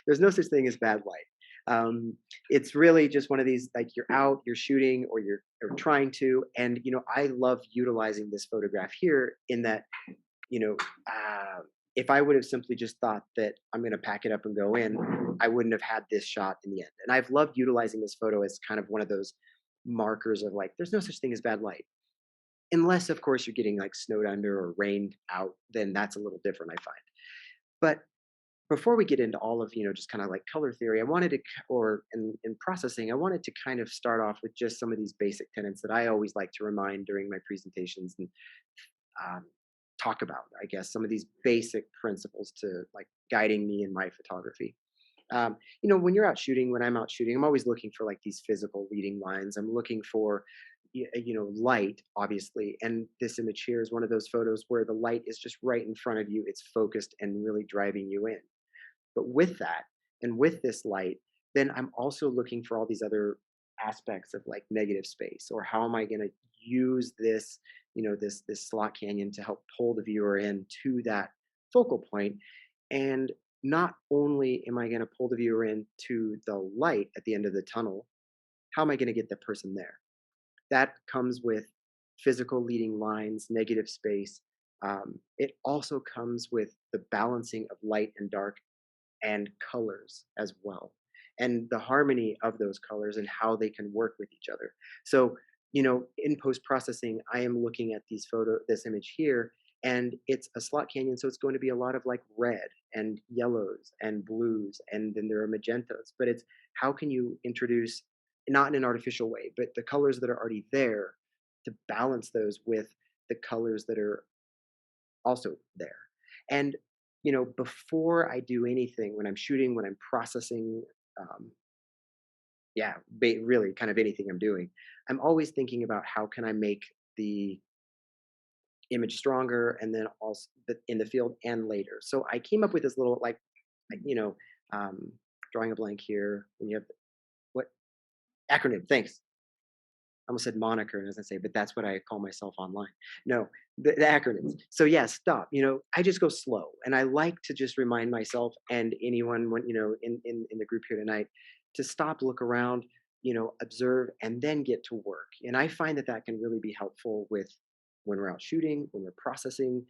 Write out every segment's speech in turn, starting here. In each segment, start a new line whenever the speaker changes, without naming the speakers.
there's no such thing as bad light. It's really just one of these, like, you're out, you're shooting, or you're trying to, and I love utilizing this photograph here in that, you know, uh, if I would have simply just thought that I'm going to pack it up and go in, I wouldn't have had this shot in the end. And I've loved utilizing this photo as kind of one of those markers of, like, there's no such thing as bad light. Unless, of course, you're getting like snowed under or rained out, then that's a little different, I find. But before we get into all of, just kind of like color theory, I wanted to, or in processing, I wanted to kind of start off with just some of these basic tenets that I always like to remind during my presentations and um, talk about, I guess, some of these basic principles to like guiding me in my photography. When you're out shooting, when I'm out shooting, I'm always looking for like these physical leading lines. I'm looking for, light, obviously. And this image here is one of those photos where the light is just right in front of you. It's focused and really driving you in. But with that, and with this light, then I'm also looking for all these other aspects of like negative space, or how am I going to use this, this slot canyon to help pull the viewer in to that focal point. And not only am I going to pull the viewer in to the light at the end of the tunnel, how am I going to get the person there? That comes with physical leading lines, negative space. It also comes with the balancing of light and dark and colors as well, and the harmony of those colors and how they can work with each other. So, in post processing, I am looking at this image here, and it's a slot canyon. So it's going to be a lot of like red and yellows and blues, and then there are magentas. But it's how can you introduce, not in an artificial way, but the colors that are already there to balance those with the colors that are also there. And, before I do anything, when I'm shooting, when I'm processing, um, yeah, really kind of anything I'm doing, I'm always thinking about how can I make the image stronger, and then also in the field and later. So I came up with this little like, um, drawing a blank here. When you have what acronym? Thanks. I almost said moniker, and as I say, but that's what I call myself online. No, the acronyms. So yeah, stop. I just go slow, and I like to just remind myself and anyone when in the group here tonight to stop, look around, observe, and then get to work. And I find that that can really be helpful with when we're out shooting, when we're processing,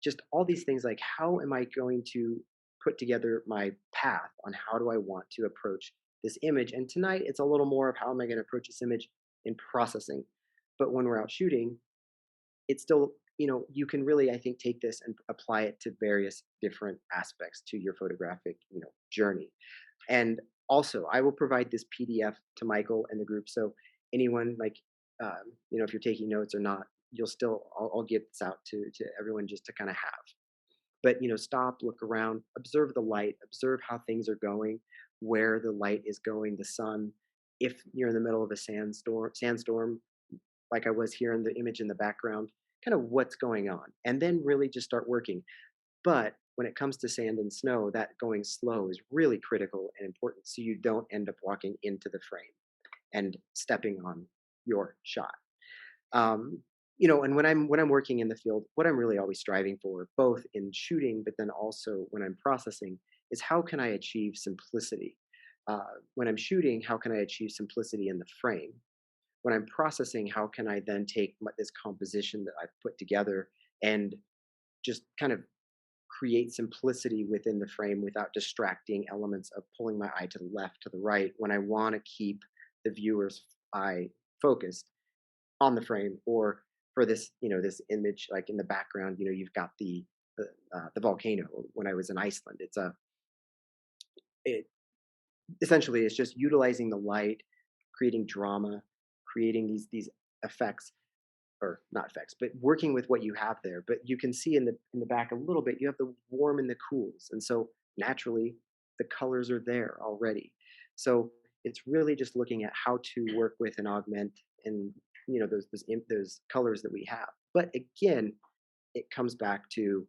just all these things. Like, how am I going to put together my path on how do I want to approach this image? And tonight, it's a little more of how am I going to approach this image in processing. But when we're out shooting, it's still, you can really, I think, take this and apply it to various different aspects to your photographic, journey. And also, I will provide this PDF to Michael and the group. So anyone like, if you're taking notes or not, I'll get this out to everyone just to kind of have. But stop, look around, observe the light, observe how things are going, where the light is going, the sun. If you're in the middle of a sandstorm, like I was here in the image in the background, kind of what's going on, and then really just start working. But when it comes to sand and snow, that going slow is really critical and important, so you don't end up walking into the frame and stepping on your shot. Um, and when I'm working in the field, what I'm really always striving for, both in shooting, but then also when I'm processing, is how can I achieve simplicity? When I'm shooting, how can I achieve simplicity in the frame? When I'm processing, how can I then take this composition that I've put together and just kind of create simplicity within the frame without distracting elements of pulling my eye to the left, to the right, when I want to keep the viewer's eye focused on the frame. Or for this, this image, like in the background, you've got the volcano. When I was in Iceland, it essentially it's just utilizing the light, creating drama, creating these effects, or not effects, but working with what you have there. But you can see in the back a little bit, you have the warm and the cools, and so naturally the colors are there already. So it's really just looking at how to work with and augment, and those colors that we have. But again, it comes back to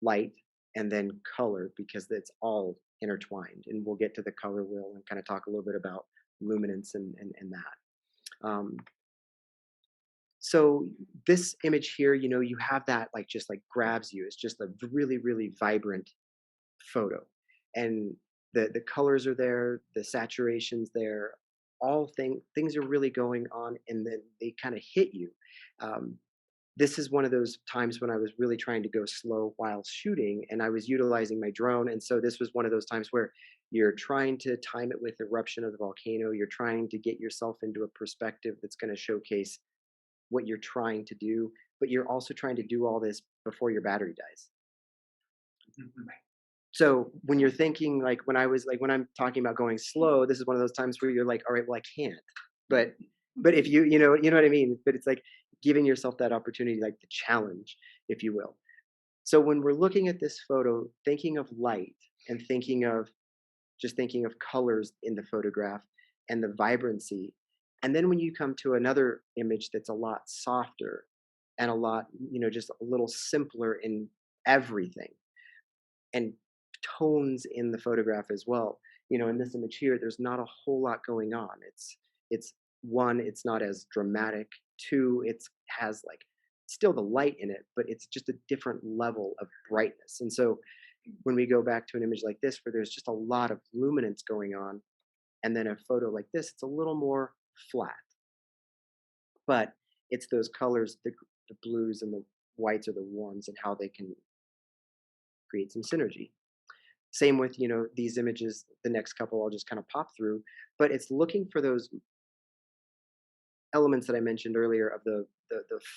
light and then color, because it's all intertwined. And we'll get to the color wheel and kind of talk a little bit about luminance and that. So this image here, you have that like just like grabs you. It's just a really, really vibrant photo. And The colors are there, the saturations there, all things are really going on, and then they kind of hit you. Um, this is one of those times when I was really trying to go slow while shooting, and I was utilizing my drone. And so this was one of those times where you're trying to time it with eruption of the volcano. You're trying to get yourself into a perspective that's going to showcase what you're trying to do, but you're also trying to do all this before your battery dies.
Right.
So when you're thinking, like when I was like when I'm talking about going slow, this is one of those times where you're like, all right, well, I can't. But if you know what I mean? But it's like giving yourself that opportunity, like the challenge, if you will. So when we're looking at this photo, thinking of light and thinking of colors in the photograph and the vibrancy. And then when you come to another image that's a lot softer and a lot, just a little simpler in everything, and tones in the photograph as well. In this image here, there's not a whole lot going on. It's one, it's not as dramatic. Two, it has like still the light in it, but it's just a different level of brightness. And so when we go back to an image like this, where there's just a lot of luminance going on, and then a photo like this, it's a little more flat. But it's those colors, the blues and the whites or the warms, and how they can create some synergy. Same with, these images, the next couple I'll just kind of pop through, but it's looking for those elements that I mentioned earlier of the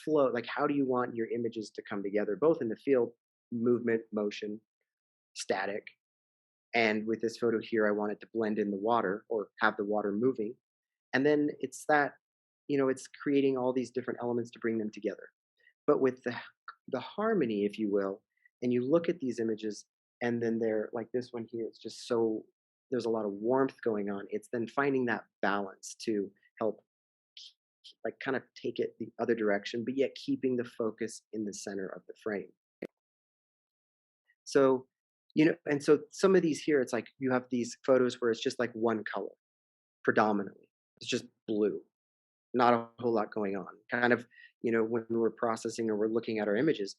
flow, like how do you want your images to come together, both in the field, movement, motion, static, and with this photo here, I want it to blend in the water or have the water moving. And then it's that, it's creating all these different elements to bring them together. But with the harmony, if you will, and you look at these images, and then they're like this one here, it's just so there's a lot of warmth going on. It's then finding that balance to help like kind of take it the other direction, but yet keeping the focus in the center of the frame. So, and so some of these here, it's like you have these photos where it's just like one color predominantly. It's just blue, not a whole lot going on. Kind of, when we're processing or we're looking at our images,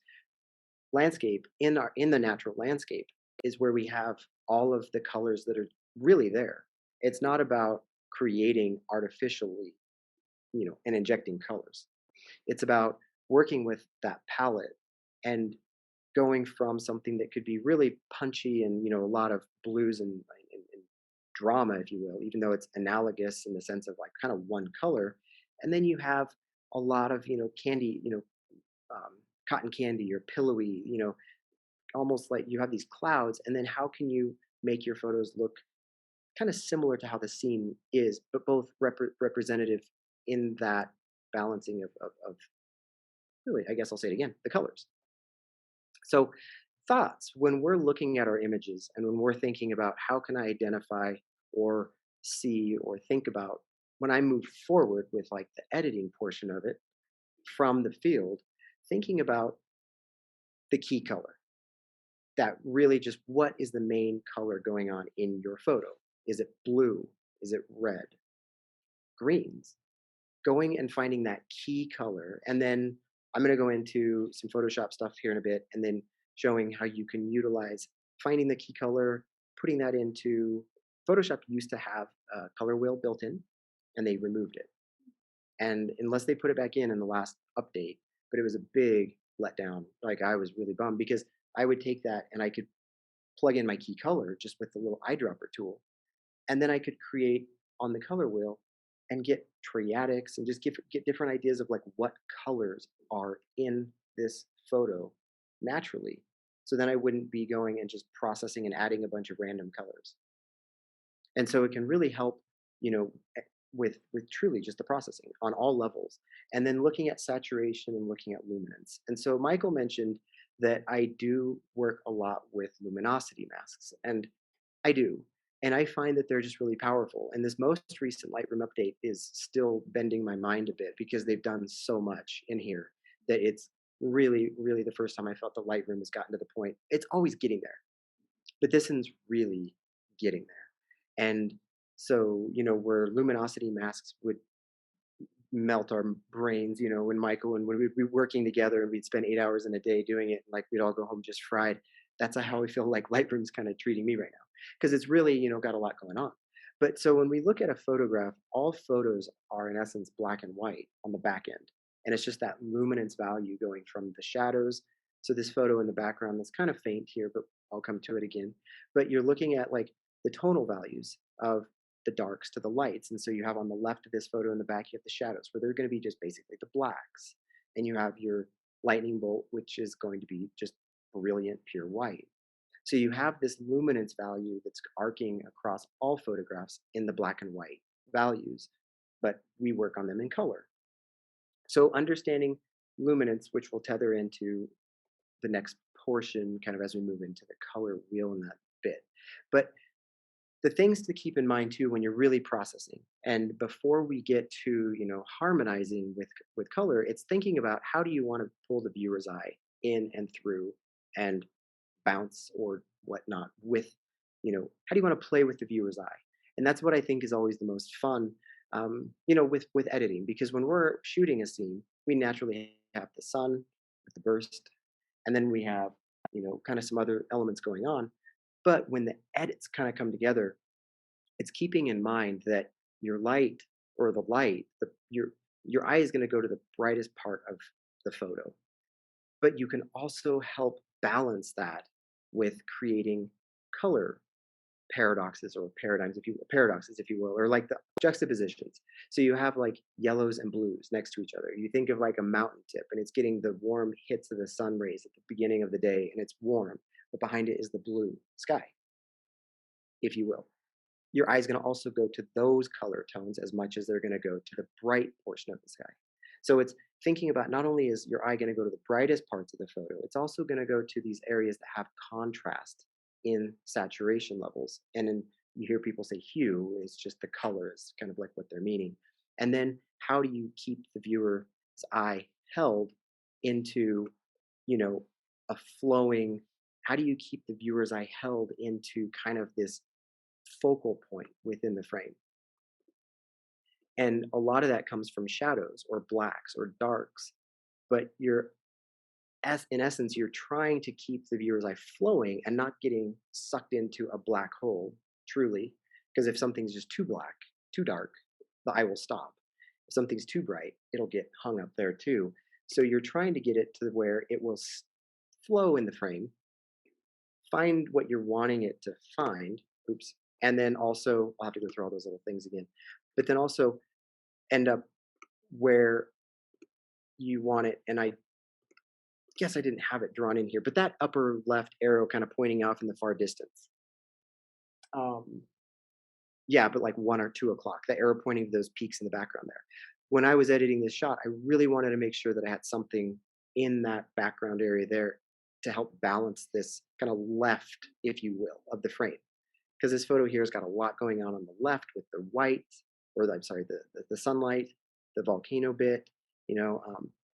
landscape in the natural landscape is where we have all of the colors that are really there. It's not about creating artificially, and injecting colors. It's about working with that palette and going from something that could be really punchy and a lot of blues and drama, if you will, even though it's analogous in the sense of like kind of one color, and then you have a lot of candy, um, cotton candy or pillowy, almost like you have these clouds, and then how can you make your photos look kind of similar to how the scene is, but both representative in that balancing of really, I guess I'll say it again, the colors. So, thoughts when we're looking at our images and when we're thinking about how can I identify or see or think about when I move forward with like the editing portion of it from the field, thinking about the key color, that really just what is the main color going on in your photo? Is it blue? Is it red? Greens? Going and finding that key color. And then I'm going to go into some Photoshop stuff here in a bit and then showing how you can utilize finding the key color, putting that into Photoshop used to have a color wheel built in and they removed it. And unless they put it back in the last update, but it was a big letdown. Like I was really bummed because I would take that and I could plug in my key color just with the little eyedropper tool. And then I could create on the color wheel and get triadics and just get different ideas of like what colors are in this photo naturally. So then I wouldn't be going and just processing and adding a bunch of random colors. And so it can really help, you know, with truly just the processing on all levels. And then looking at saturation and looking at luminance. And so Michael mentioned that I do work a lot with luminosity masks, and I do. And I find that they're just really powerful. And this most recent Lightroom update is still bending my mind a bit because they've done so much in here that it's really, really the first time I felt that Lightroom has gotten to the point. It's always getting there, but this one's really getting there. And so, where luminosity masks would melt our brains, when Michael and when we'd be working together and we'd spend 8 hours in a day doing it, like we'd all go home just fried. That's how I feel like Lightroom's kind of treating me right now because it's really, got a lot going on. But so when we look at a photograph, all photos are in essence black and white on the back end. And it's just that luminance value going from the shadows. So this photo in the background that's kind of faint here, but I'll come to it again. But you're looking at like the tonal values of the darks to the lights. And so you have on the left of this photo in the back, you have the shadows where they're going to be just basically the blacks. And you have your lightning bolt, which is going to be just brilliant pure white. So you have this luminance value that's arcing across all photographs in the black and white values, but we work on them in color. So understanding luminance, which will tether into the next portion kind of as we move into the color wheel in that bit. But the things to keep in mind too when you're really processing and before we get to harmonizing with color, it's thinking about how do you want to pull the viewer's eye in and through and bounce or whatnot with how do you want to play with the viewer's eye. And that's what I think is always the most fun, with editing, because when we're shooting a scene we naturally have the sun with the burst, and then we have kind of some other elements going on. But when the edits kind of come together, it's keeping in mind that your light or the light, your eye is going to go to the brightest part of the photo. But you can also help balance that with creating color paradoxes or paradoxes, if you will, or like the juxtapositions. So you have like yellows and blues next to each other. You think of like a mountain tip and it's getting the warm hits of the sun rays at the beginning of the day and it's warm, but behind it is the blue sky, if you will. Your eye is going to also go to those color tones as much as they're going to go to the bright portion of the sky. So it's thinking about not only is your eye going to go to the brightest parts of the photo, it's also going to go to these areas that have contrast in saturation levels. And then you hear people say hue is just the colors, kind of like what they're meaning. And then how do you keep the viewer's eye held into, you know, a flowing, how do you keep the viewer's eye held into kind of this focal point within the frame? And a lot of that comes from shadows or blacks or darks, but in essence, you're trying to keep the viewer's eye flowing and not getting sucked into a black hole, truly. Because if something's just too black, too dark, the eye will stop. If something's too bright, it'll get hung up there too. So you're trying to get it to where it will flow in the frame, find what you're wanting it to find. Oops. And then also, I'll have to go through all those little things again. But then also end up where you want it. And I guess I didn't have it drawn in here, but that upper left arrow kind of pointing off in the far distance. Um, yeah, but like 1 or 2 o'clock, the arrow pointing to those peaks in the background there. When I was editing this shot, I really wanted to make sure that I had something in that background area there to help balance this kind of left, if you will, of the frame. Because this photo here has got a lot going on the left with the white, or I'm sorry, the sunlight, the volcano bit,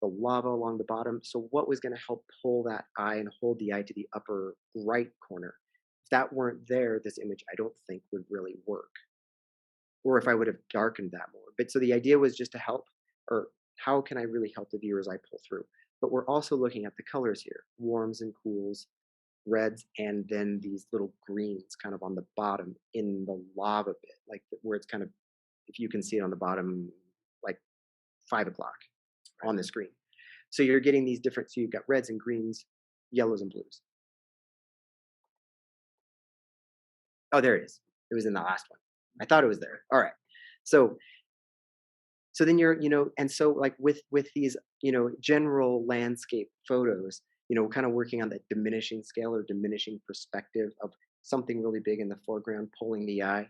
the lava along the bottom. So what was going to help pull that eye and hold the eye to the upper right corner? If that weren't there, this image I don't think would really work. Or if I would have darkened that more. But so the idea was just to help, or how can I really help the viewer as I pull through? But we're also looking at the colors here, warms and cools, reds, and then these little greens kind of on the bottom in the lava bit, like where it's kind of, if you can see it on the bottom, like 5 o'clock on the screen. So you're getting these different, so you've got reds and greens, yellows and blues. Oh, there it is. It was in the last one. I thought it was there. All right. So then you're, and so like with these, general landscape photos, kind of working on that diminishing scale or diminishing perspective of something really big in the foreground, pulling the eye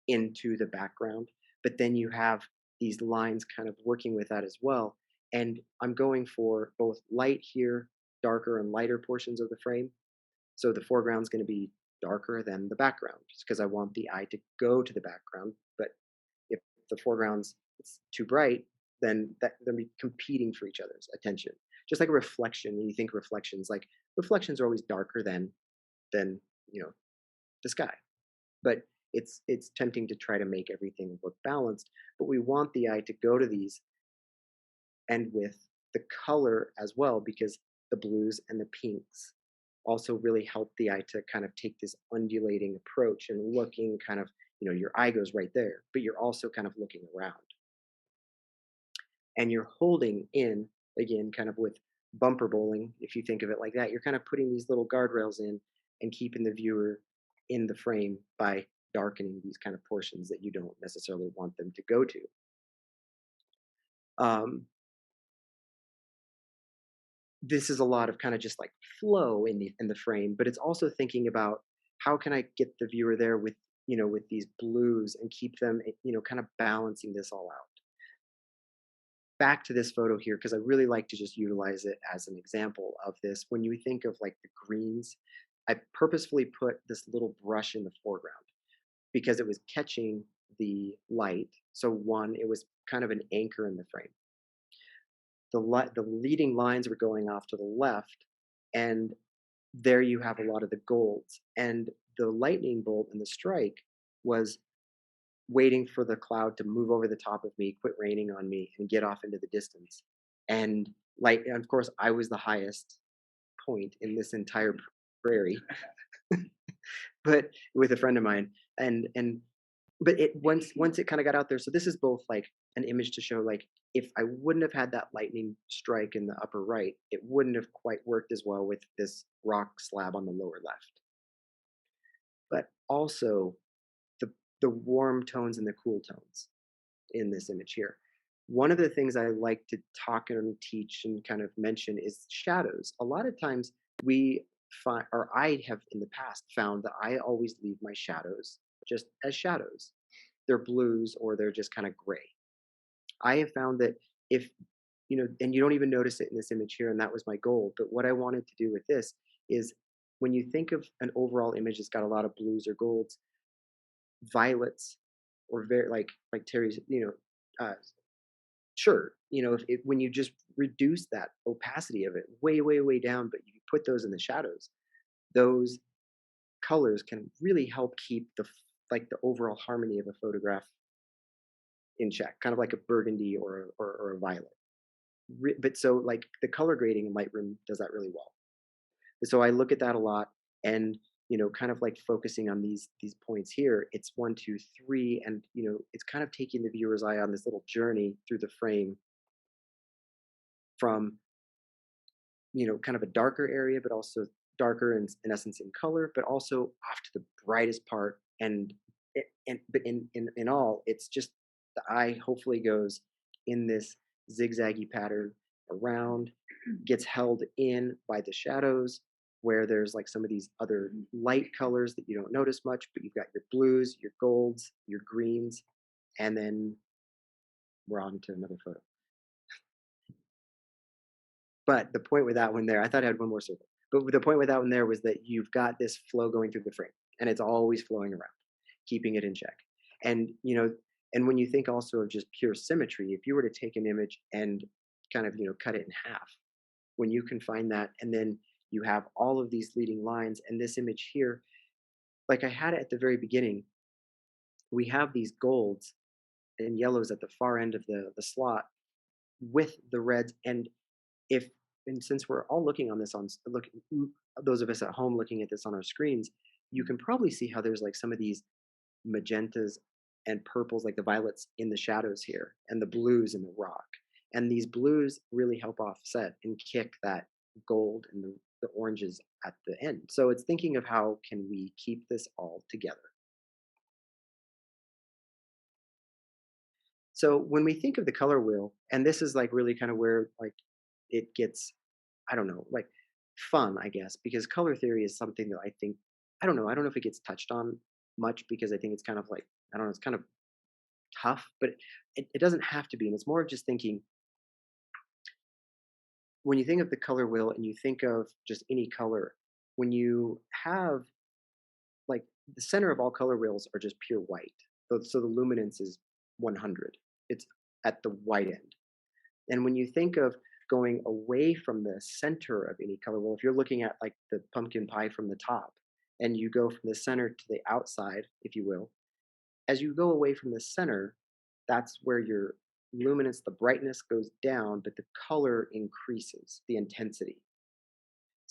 into the background. But then you have these lines kind of working with that as well. And I'm going for both light here, darker and lighter portions of the frame. So the foreground is going to be darker than the background, just because I want the eye to go to the background. But if the foreground's it's too bright, then they'll be competing for each other's attention. Just like a reflection, when you think reflections, like reflections are always darker than the sky. But it's tempting to try to make everything look balanced. But we want the eye to go to these and with the color as well, because the blues and the pinks also really help the eye to kind of take this undulating approach and looking kind of, your eye goes right there, but you're also kind of looking around and you're holding in again, kind of with bumper bowling. If you think of it like that, you're kind of putting these little guardrails in and keeping the viewer in the frame by darkening these kind of portions that you don't necessarily want them to go to. Um, this is a lot of kind of just like flow in the frame, but it's also thinking about how can I get the viewer there with with these blues and keep them kind of balancing this all out. Back to this photo here because I really like to just utilize it as an example of this. When you think of like the greens, I purposefully put this little brush in the foreground because it was catching the light. So one, it was kind of an anchor in the frame. The leading lines were going off to the left, and there you have a lot of the golds. And the lightning bolt and the strike was waiting for the cloud to move over the top of me, quit raining on me, and get off into the distance. And like, and of course, I was the highest point in this entire prairie, but with a friend of mine, and but it once it kind of got out there. So this is both like an image to show like if I wouldn't have had that lightning strike in the upper right, it wouldn't have quite worked as well with this rock slab on the lower left. But also the the warm tones and the cool tones in this image here. One of the things I like to talk and teach and kind of mention is shadows. A lot of times we find, or I have in the past found that I always leave my shadows just as shadows. They're blues or they're just kind of gray. I have found that if, and you don't even notice it in this image here, and that was my goal. But what I wanted to do with this is when you think of an overall image that's got a lot of blues or golds, violets, or very like Terry's, sure, if when you just reduce that opacity of it way, way, way down, but you put those in the shadows, those colors can really help keep like the overall harmony of a photograph in check, kind of like a burgundy or a violet. But so like the color grading in Lightroom does that really well. So I look at that a lot, and kind of like focusing on these points here. It's one, two, three, and it's kind of taking the viewer's eye on this little journey through the frame from kind of a darker area, but also darker in essence in color, but also off to the brightest part. But in all, it's just the eye hopefully goes in this zigzaggy pattern around, gets held in by the shadows, where there's like some of these other light colors that you don't notice much, but you've got your blues, your golds, your greens, and then we're on to another photo. But the point with that one there, I thought I had one more circle. But the point with that one there was that you've got this flow going through the frame, and it's always flowing around, keeping it in check. And and when you think also of just pure symmetry, if you were to take an image and kind of cut it in half, when you can find that, and then you have all of these leading lines, and this image here, like I had it at the very beginning, we have these golds and yellows at the far end of the slot with the reds. And if and since we're all looking on this those of us at home looking at this on our screens, you can probably see how there's like some of these magentas and purples, like the violets in the shadows here, and the blues in the rock. And these blues really help offset and kick that gold and the oranges at the end. So it's thinking of how can we keep this all together. So when we think of the color wheel, and this is like really kind of where like it gets, I don't know, like fun, I guess, because color theory is something that I think, I don't know if it gets touched on much because I think it's kind of like, I don't know, it's kind of tough, but it doesn't have to be. And it's more of just thinking when you think of the color wheel and you think of just any color, when you have like the center of all color wheels are just pure white. So the luminance is 100. It's at the white end. And when you think of going away from the center of any color wheel, if you're looking at like the pumpkin pie from the top and you go from the center to the outside, if you will, as you go away from the center, that's where your luminance, the brightness goes down, but the color increases, the intensity.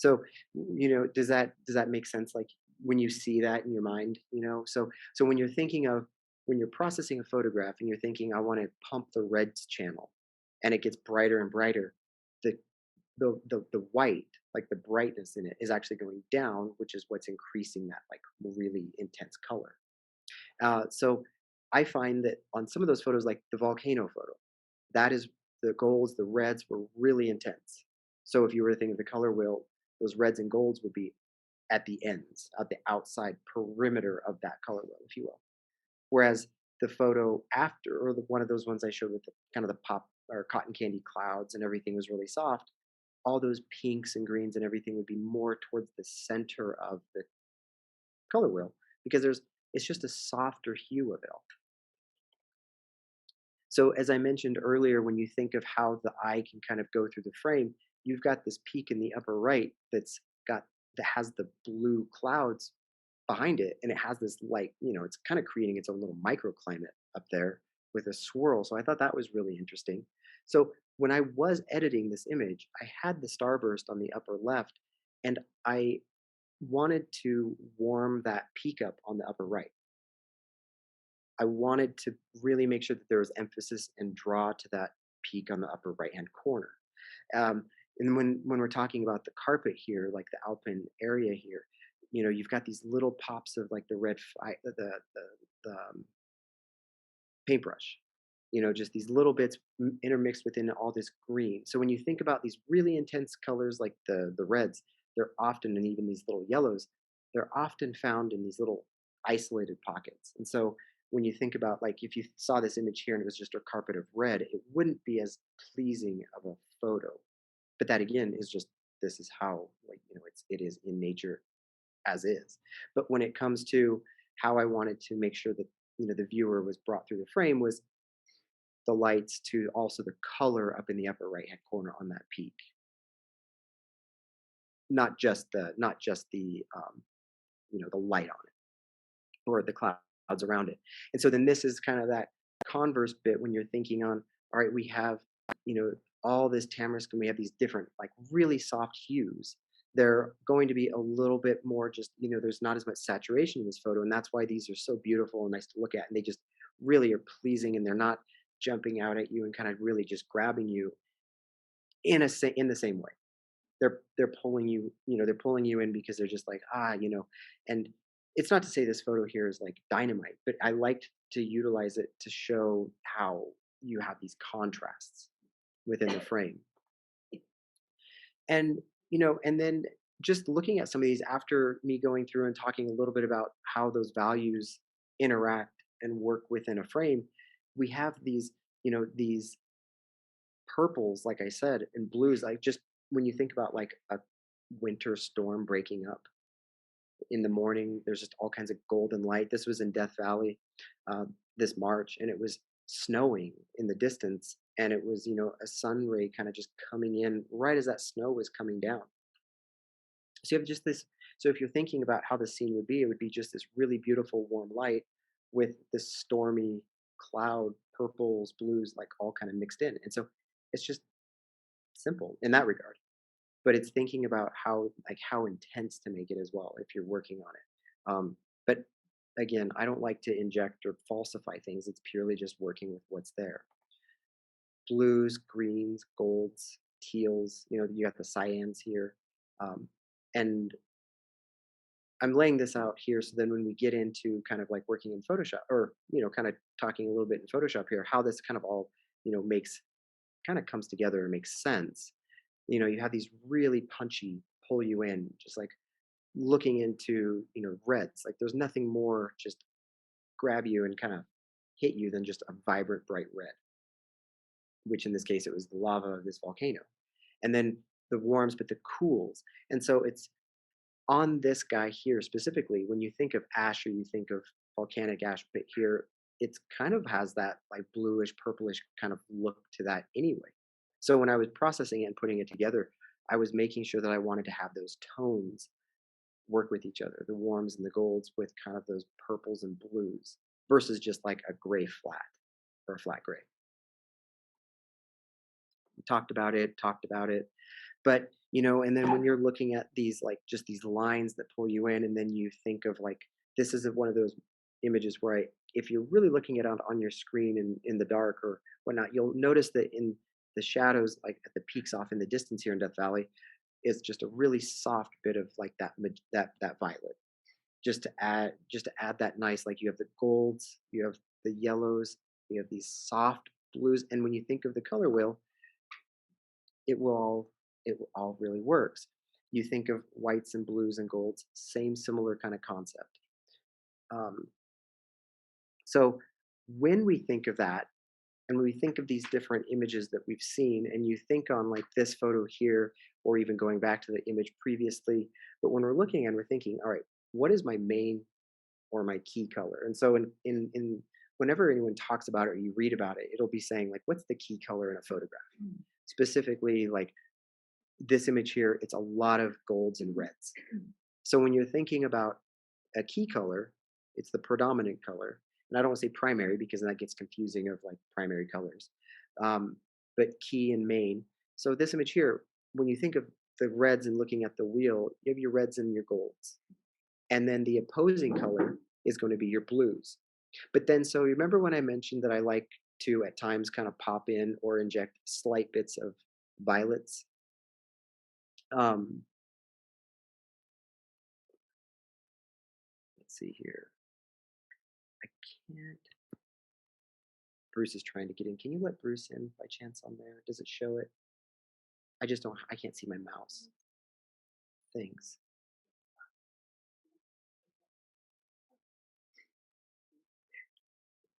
So, does that make sense? Like when you see that in your mind, so when you're thinking of when you're processing a photograph and you're thinking, I want to pump the reds channel, and it gets brighter and brighter, the the white, like the brightness in it, is actually going down, which is what's increasing that like really intense color. So I find that on some of those photos, like the volcano photo, that is the golds, the reds were really intense. So if you were to think of the color wheel, those reds and golds would be at the ends, at the outside perimeter of that color wheel, if you will. Whereas the photo after, or one of those ones I showed with the kind of the pop or cotton candy clouds and everything was really soft, all those pinks and greens and everything would be more towards the center of the color wheel because it's just a softer hue of it all. So as I mentioned earlier, when you think of how the eye can kind of go through the frame, you've got this peak in the upper right that has the blue clouds behind it, and it has this light. It's kind of creating its own little microclimate up there with a swirl. So I thought that was really interesting. So when I was editing this image, I had the starburst on the upper left, and I wanted to warm that peak up on the upper right. I wanted to really make sure that there was emphasis and draw to that peak on the upper right hand corner. Um, and when we're talking about the carpet here, like the alpine area here, you've got these little pops of like the paintbrush. Just these little bits intermixed within all this green. So when you think about these really intense colors like the reds, they're often, and even these little yellows, they're often found in these little isolated pockets. And so when you think about like if you saw this image here and it was just a carpet of red, it wouldn't be as pleasing of a photo. But that again is just this is how like it is in nature as is. But when it comes to how I wanted to make sure that the viewer was brought through the frame was the lights to also the color up in the upper right hand corner on that peak, not just the light on it or the clouds around it. And so then this is kind of that converse bit when you're thinking on, all right, we have you know all this tamarisk and we have these different like really soft hues. They're going to be a little bit more just there's not as much saturation in this photo, and that's why these are so beautiful and nice to look at, and they just really are pleasing, and they're not jumping out at you and kind of really just grabbing you in the same way. They're pulling they're pulling you in because they're just like, and it's not to say this photo here is like dynamite, but I liked to utilize it to show how you have these contrasts within the frame. And and then just looking at some of these after me going through and talking a little bit about how those values interact and work within a frame, we have these purples, like I said, and blues. Like just when you think about like a winter storm breaking up in the morning, there's just all kinds of golden light. This was in Death Valley this March, and it was snowing in the distance, and it was a sun ray kind of just coming in right as that snow was coming down. So you have just this. So if you're thinking about how the scene would be, it would be just this really beautiful warm light with this stormy cloud, purples, blues, like all kind of mixed in. And so it's just simple in that regard. But it's thinking about how intense to make it as well if you're working on it. But again, I don't like to inject or falsify things. It's purely just working with what's there. Blues, greens, golds, teals. You got the cyans here, um, and I'm laying this out here so then when we get into kind of like working in Photoshop, or kind of talking a little bit in Photoshop here, how this kind of all makes kind of comes together and makes sense. You have these really punchy, pull you in, just like looking into, reds. Like there's nothing more just grab you and kind of hit you than just a vibrant, bright red, which in this case, it was the lava of this volcano. And then the warms, but the cools. And so it's on this guy here specifically, when you think of ash or you think of volcanic ash, but here it's kind of has that like bluish, purplish kind of look to that anyway. So when I was processing it and putting it together, I was making sure that I wanted to have those tones work with each other, the warms and the golds with kind of those purples and blues versus just like a gray flat or a flat gray. We talked about it, but And then when you're looking at these, like, just these lines that pull you in, and then you think of, like, this is one of those images where if you're really looking at it on your screen in the dark or whatnot, you'll notice that in the shadows, like at the peaks off in the distance here in Death Valley, is just a really soft bit of like that violet, just to add that nice, like, you have the golds, you have the yellows, you have these soft blues, and when you think of the color wheel, it all really works. You think of whites and blues and golds, same similar kind of concept. Um, so when we think of that, and when we think of these different images that we've seen, and you think on like this photo here, or even going back to the image previously, but when we're looking and we're thinking, all right, what is my main or my key color? And so in whenever anyone talks about it or you read about it, it'll be saying like, what's the key color in a photograph? Specifically, like this image here, it's a lot of golds and reds. So when you're thinking about a key color, it's the predominant color. And I don't want to say primary because that gets confusing of like primary colors, um, but key and main. So this image here, when you think of the reds and looking at the wheel, you have your reds and your golds. And then the opposing color is going to be your blues. But then, so you remember when I mentioned that I like to at times kind of pop in or inject slight bits of violets? Um, let's see here. I can't. Bruce is trying to get in. Can you let Bruce in by chance on there? Does it show it? I just don't. I can't see my mouse. Things.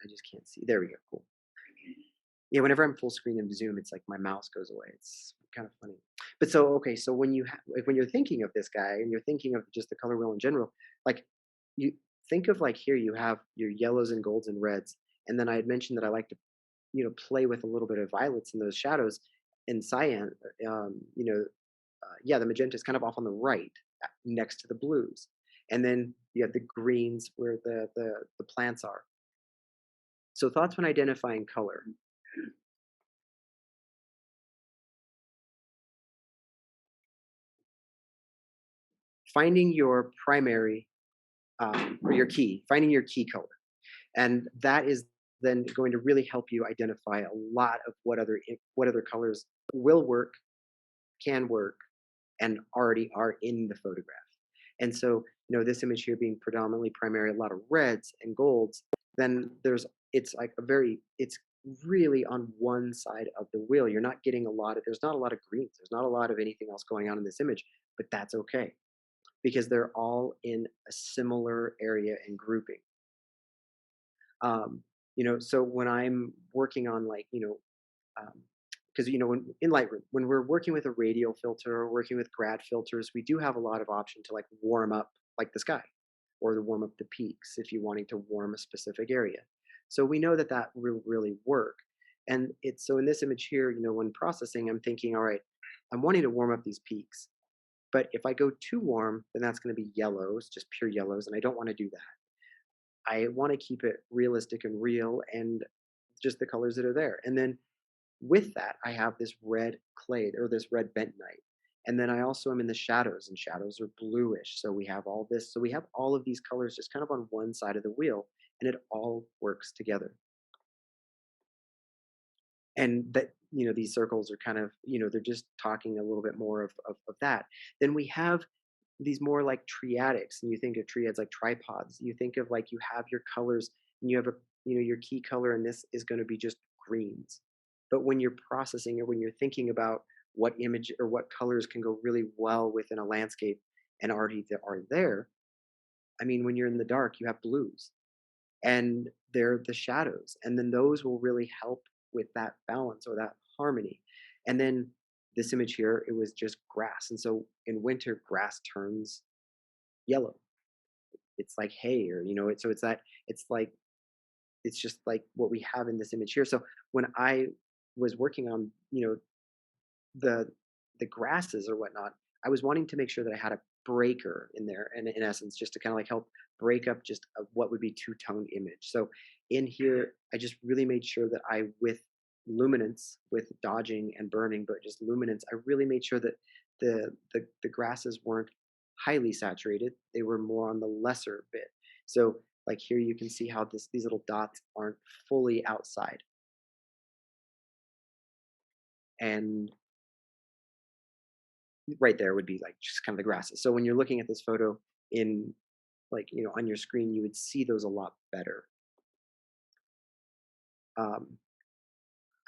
I just can't see. There we go. Cool. Yeah, whenever I'm full screen in Zoom, it's like my mouse goes away. It's kind of funny. But so okay, so when you're thinking of this guy and you're thinking of just the color wheel in general, like you think of like here you have your yellows and golds and reds, and then I had mentioned that I like to play with a little bit of violets in those shadows and cyan. Yeah, the magenta is kind of off on the right, next to the blues, and then you have the greens where the plants are. So thoughts when identifying color. Finding your primary, or your key, finding your key color. And that is then going to really help you identify a lot of what other colors will work, can work, and already are in the photograph. And so, this image here being predominantly primary, a lot of reds and golds, then it's like it's really on one side of the wheel. You're not getting there's not a lot of greens. There's not a lot of anything else going on in this image, but that's okay because they're all in a similar area and grouping. So when I'm working on like, because when in Lightroom, when we're working with a radial filter or working with grad filters, we do have a lot of option to like warm up like the sky or to warm up the peaks if you're wanting to warm a specific area. So we know that that will really work. And it's so in this image here, when processing, I'm thinking, all right, I'm wanting to warm up these peaks. But if I go too warm, then that's going to be yellows, just pure yellows, and I don't want to do that. I want to keep it realistic and real and just the colors that are there. And then with that, I have this red clay or this red bentonite. And then I also am in the shadows, and shadows are bluish. So we have all this. So we have all of these colors just kind of on one side of the wheel, and it all works together. And that, these circles are kind of, they're just talking a little bit more of that. Then we have these more like triadics, and you think of triads like tripods. You think of like you have your colors, and you have your key color, and this is going to be just greens. But when you're processing or when you're thinking about what image or what colors can go really well within a landscape and already are there, I mean, when you're in the dark, you have blues, and they're the shadows, and then those will really help with that balance or that harmony. And then this image here, it was just grass, and so in winter grass turns yellow. It's like hay, or it's like it's just like what we have in this image here. So when I was working on the the grasses or whatnot, I was wanting to make sure that I had a breaker in there, and in essence, just to kind of like help break up just what would be two-tone image. So in here, I just really made sure that with luminance, with dodging and burning, but just luminance, I really made sure that the grasses weren't highly saturated. They were more on the lesser bit. So like here you can see how these little dots aren't fully outside. And right there would be like just kind of the grasses. So when you're looking at this photo in like, on your screen, you would see those a lot better. Um,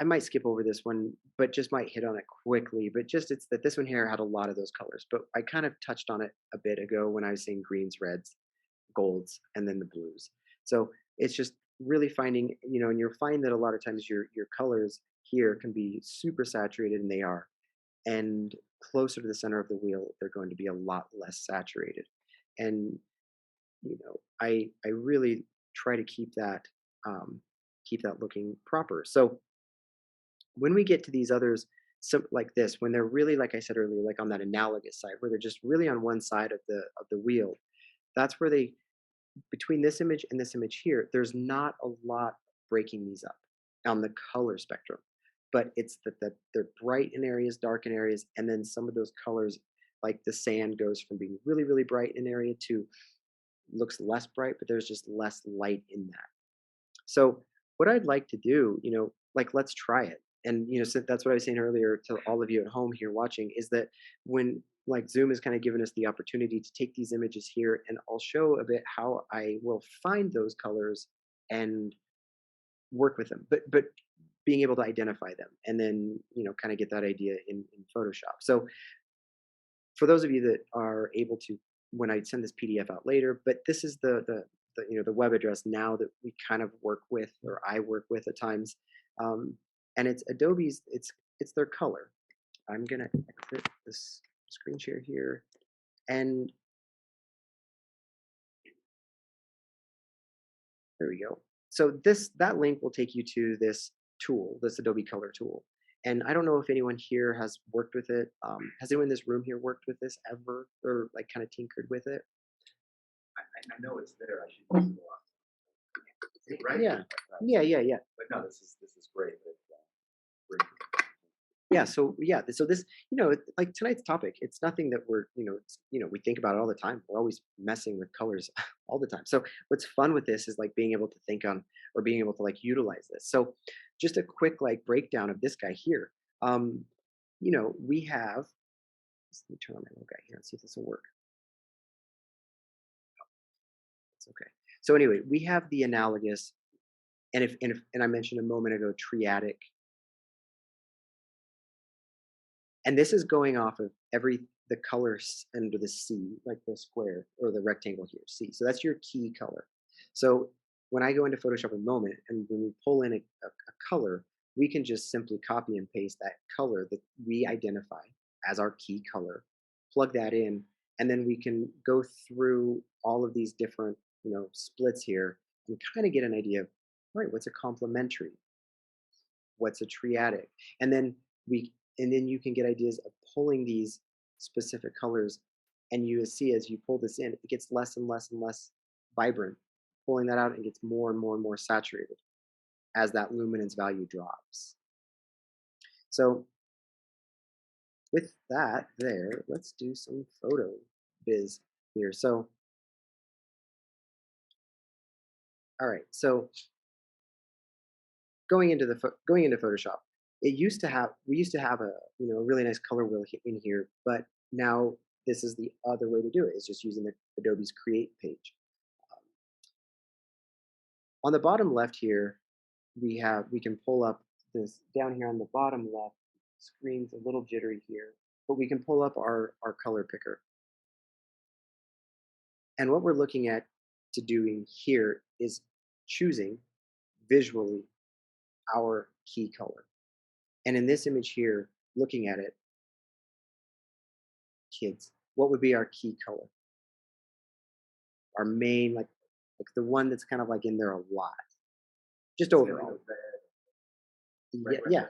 I might skip over this one, but just might hit on it quickly. But just it's that this one here had a lot of those colors. But I kind of touched on it a bit ago when I was saying greens, reds, golds, and then the blues. So it's just really finding, and you'll find that a lot of times your colors here can be super saturated, and they are. And closer to the center of the wheel, they're going to be a lot less saturated. And I really try to keep that looking proper. So when we get to these others, so like this, when they're really, like I said earlier, like on that analogous side, where they're just really on one side of the wheel, that's where they between this image and this image here, there's not a lot breaking these up on the color spectrum. But it's that they're bright in areas, dark in areas, and then some of those colors, like the sand, goes from being really, really bright in an area to looks less bright, but there's just less light in that. So what I'd like to do, like let's try it. And so that's what I was saying earlier to all of you at home here watching, is that when like Zoom has kind of given us the opportunity to take these images here, and I'll show a bit how I will find those colors and work with them. But being able to identify them and then kind of get that idea in Photoshop. So for those of you that are able to, when I send this PDF out later, but this is the web address now that we kind of work with, or I work with at times, and it's Adobe's. It's their color. I'm gonna exit this screen share here, and there we go. So that link will take you to this tool, this Adobe Color tool. And I don't know if anyone here has worked with it. Has anyone in this room here worked with this ever, or like kind of tinkered with it?
I know it's there. I should use it a lot. Right?
Yeah, yeah.
But no, this is great. Great.
Yeah, so so this, like tonight's topic, it's nothing that we're, we think about it all the time. We're always messing with colors all the time. So what's fun with this is like being able to think on, or being able to like utilize this. So just a quick like breakdown of this guy here. We have, let me turn on my little guy here and see if this will work. It's okay. So anyway, we have the analogous, and I mentioned a moment ago, triadic. And this is going off of the colors under the C, like the square or the rectangle here, C. So that's your key color. So when I go into Photoshop in a moment, and when we pull in a color, we can just simply copy and paste that color that we identify as our key color, plug that in, and then we can go through all of these different, splits here and kind of get an idea of, all right, what's a complementary? What's a triadic? And then you can get ideas of pulling these specific colors, and you see as you pull this in, it gets less and less and less vibrant. Pulling that out, it gets more and more and more saturated as that luminance value drops. So with that there, let's do some photo biz here. So all right, so going into Photoshop, we used to have a really nice color wheel in here, but now this is the other way to do it. Is just using the Adobe's Create page. On the bottom left here, we can pull up this down here on the bottom left. Screen's a little jittery here, but we can pull up our color picker. And what we're looking at to doing here is choosing visually our key color. And in this image here, looking at it, kids, what would be our key color? Our main, like the one that's kind of like in there a lot. Just overall. Yeah,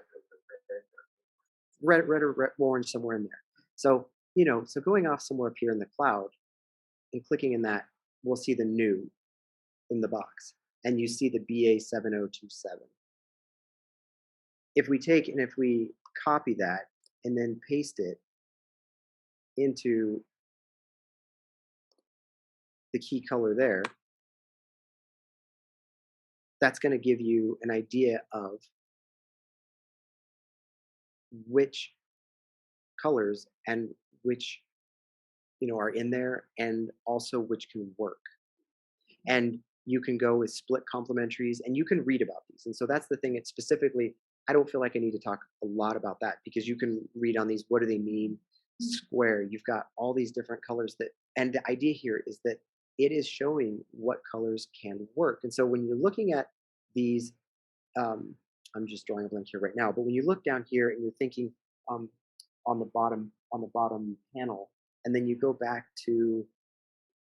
red or red, orange, somewhere in there. So, so going off somewhere up here in the cloud and clicking in that, we'll see the new in the box. And you see the BA7027. If we copy that and then paste it into the key color there, that's going to give you an idea of which colors and which are in there, and also which can work. And you can go with split complementaries, and you can read about these. And so that's the thing. It's specifically, I don't feel like I need to talk a lot about that, because you can read on these. What do they mean? Square. You've got all these different colors that, and the idea here is that it is showing what colors can work. And so when you're looking at these, um, I'm just drawing a blank here right now, but when you look down here and you're thinking, um, on the bottom panel, and then you go back to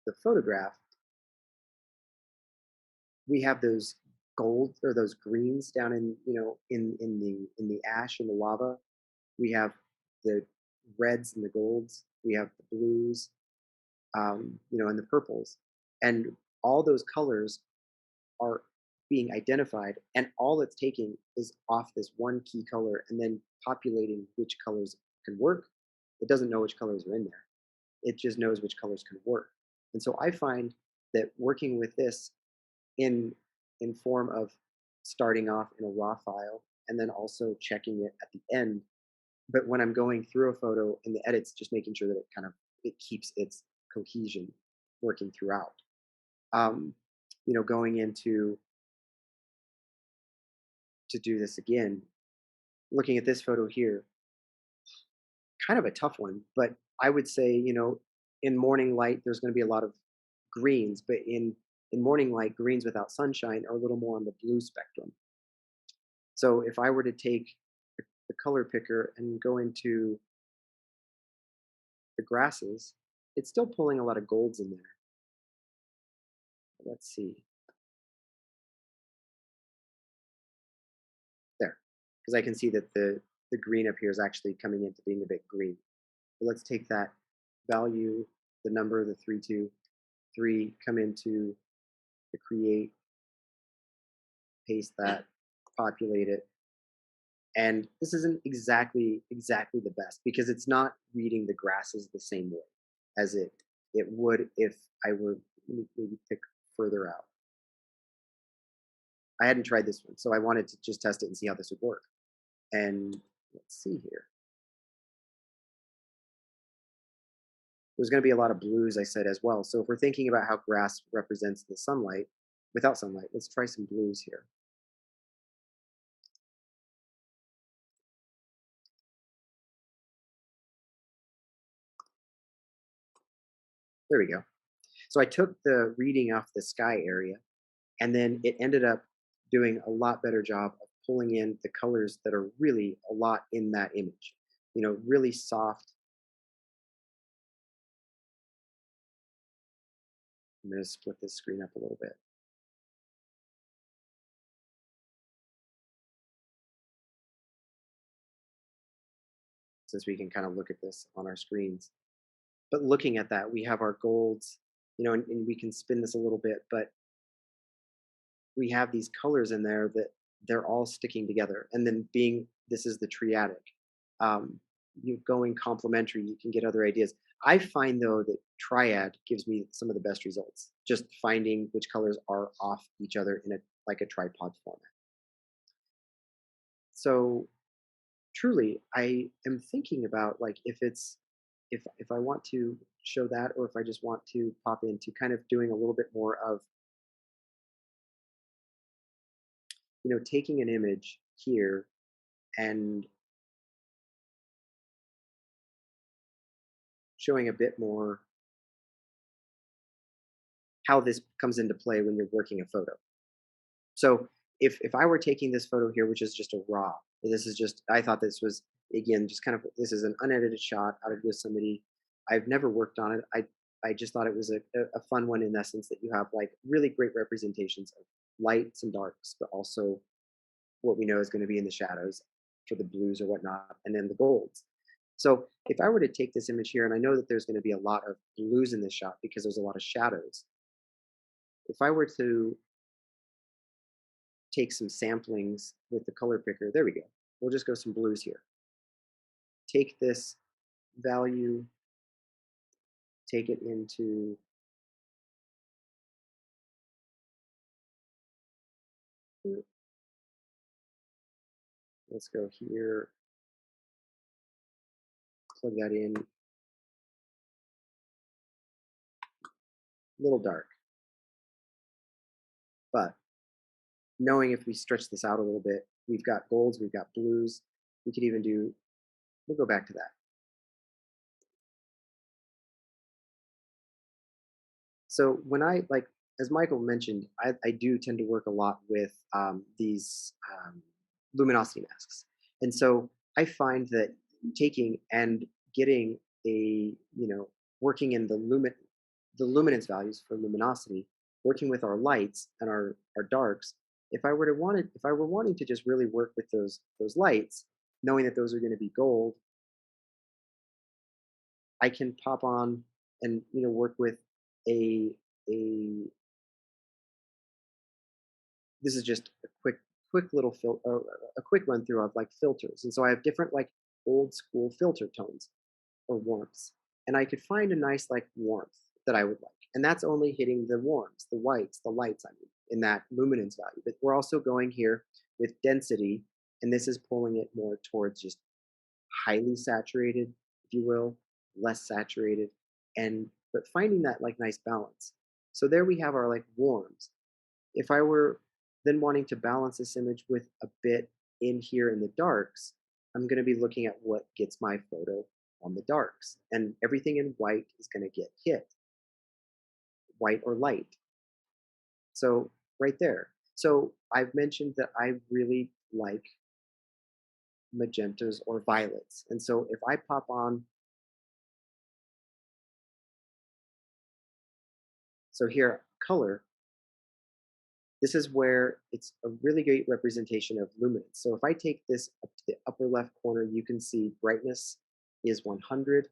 the photograph, we have those gold or those greens down in in the ash and the lava. We have the reds and the golds. We have the blues, and the purples, and all those colors are being identified, and all it's taking is off this one key color and then populating which colors can work. It doesn't know which colors are in there. It just knows which colors can work. And so I find that working with this in form of starting off in a raw file and then also checking it at the end. But when I'm going through a photo in the edits, just making sure that it keeps its cohesion working throughout. Um, going into to do this again, looking at this photo here, kind of a tough one, but I would say, in morning light, there's going to be a lot of greens, but in morning light, greens without sunshine are a little more on the blue spectrum. So if I were to take the color picker and go into the grasses, it's still pulling a lot of golds in there. Let's see. There. Because I can see that the green up here is actually coming into being a bit green. So let's take that value, the number, the 323, come into the create, paste that, populate it. And this isn't exactly the best, because it's not reading the grasses the same way as it would if I were maybe pick further out. I hadn't tried this one, so I wanted to just test it and see how this would work. And let's see here. There's going to be a lot of blues, I said, as well. So if we're thinking about how grass represents the sunlight, without sunlight, let's try some blues here. There we go. So I took the reading off the sky area, and then it ended up doing a lot better job of pulling in the colors that are really a lot in that image. Really soft. I'm going to split this screen up a little bit, since we can kind of look at this on our screens. But looking at that, we have our golds, and we can spin this a little bit, but we have these colors in there that they're all sticking together. And then this is the triadic. You going complementary, you can get other ideas. I find though that triad gives me some of the best results, just finding which colors are off each other in like a tripod format. So truly, I am thinking about, like, if I want to show that, or if I just want to pop into kind of doing a little bit more of taking an image here and showing a bit more how this comes into play when you're working a photo. So if I were taking this photo here, which is just a raw, this is just, I thought this was, again, just kind of, this is an unedited shot out of Yosemite. I've never worked on it. I just thought it was a fun one, in essence, that you have like really great representations of lights and darks, but also what we know is going to be in the shadows for the blues or whatnot, and then the golds. So if I were to take this image here, and I know that there's going to be a lot of blues in this shot because there's a lot of shadows. If I were to take some samplings with the color picker, there we go. We'll just go some blues here. Take this value, take it into, let's go here, plug that in, a little dark. But knowing if we stretch this out a little bit, we've got golds, we've got blues. We could even do, we'll go back to that. So when I like, as Michael mentioned, I do tend to work a lot with these luminosity masks, and so I find that taking and getting a, working in the luminance values for luminosity, working with our lights and our darks. If I were wanting to just really work with those lights, knowing that those are going to be gold, I can pop on and work with a a this is just a quick little a quick run through of like filters. And so I have different like old school filter tones or warmths. And I could find a nice like warmth that I would like. And that's only hitting the warmths, the whites, the lights, I mean, in that luminance value. But we're also going here with density, and this is pulling it more towards just highly saturated, if you will, less saturated, and but finding that like nice balance. So there we have our like warms. If I were then wanting to balance this image with a bit in here in the darks, I'm going to be looking at what gets my photo on the darks. And everything in white is going to get hit, white or light. So right there. So I've mentioned that I really like magentas or violets. And so if I pop on, so here, color, this is where it's a really great representation of luminance. So if I take this up to the upper left corner, you can see brightness is 100,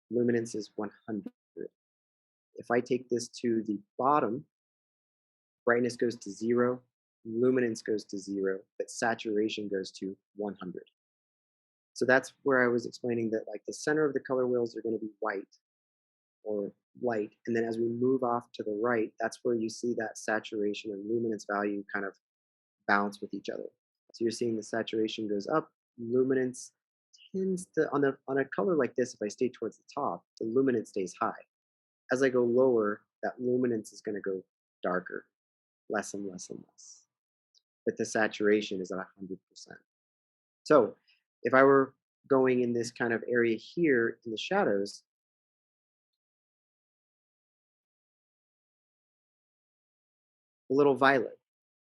luminance is 100. If I take this to the bottom, brightness goes to 0, luminance goes to 0, but saturation goes to 100. So that's where I was explaining that like the center of the color wheels are going to be white or light. And then as we move off to the right, that's where you see that saturation and luminance value kind of bounce with each other. So you're seeing the saturation goes up, luminance tends to on a color like this, if I stay towards the top, the luminance stays high. As I go lower, that luminance is going to go darker, less and less and less. But the saturation is at 100%. So if I were going in this kind of area here in the shadows, a little violet,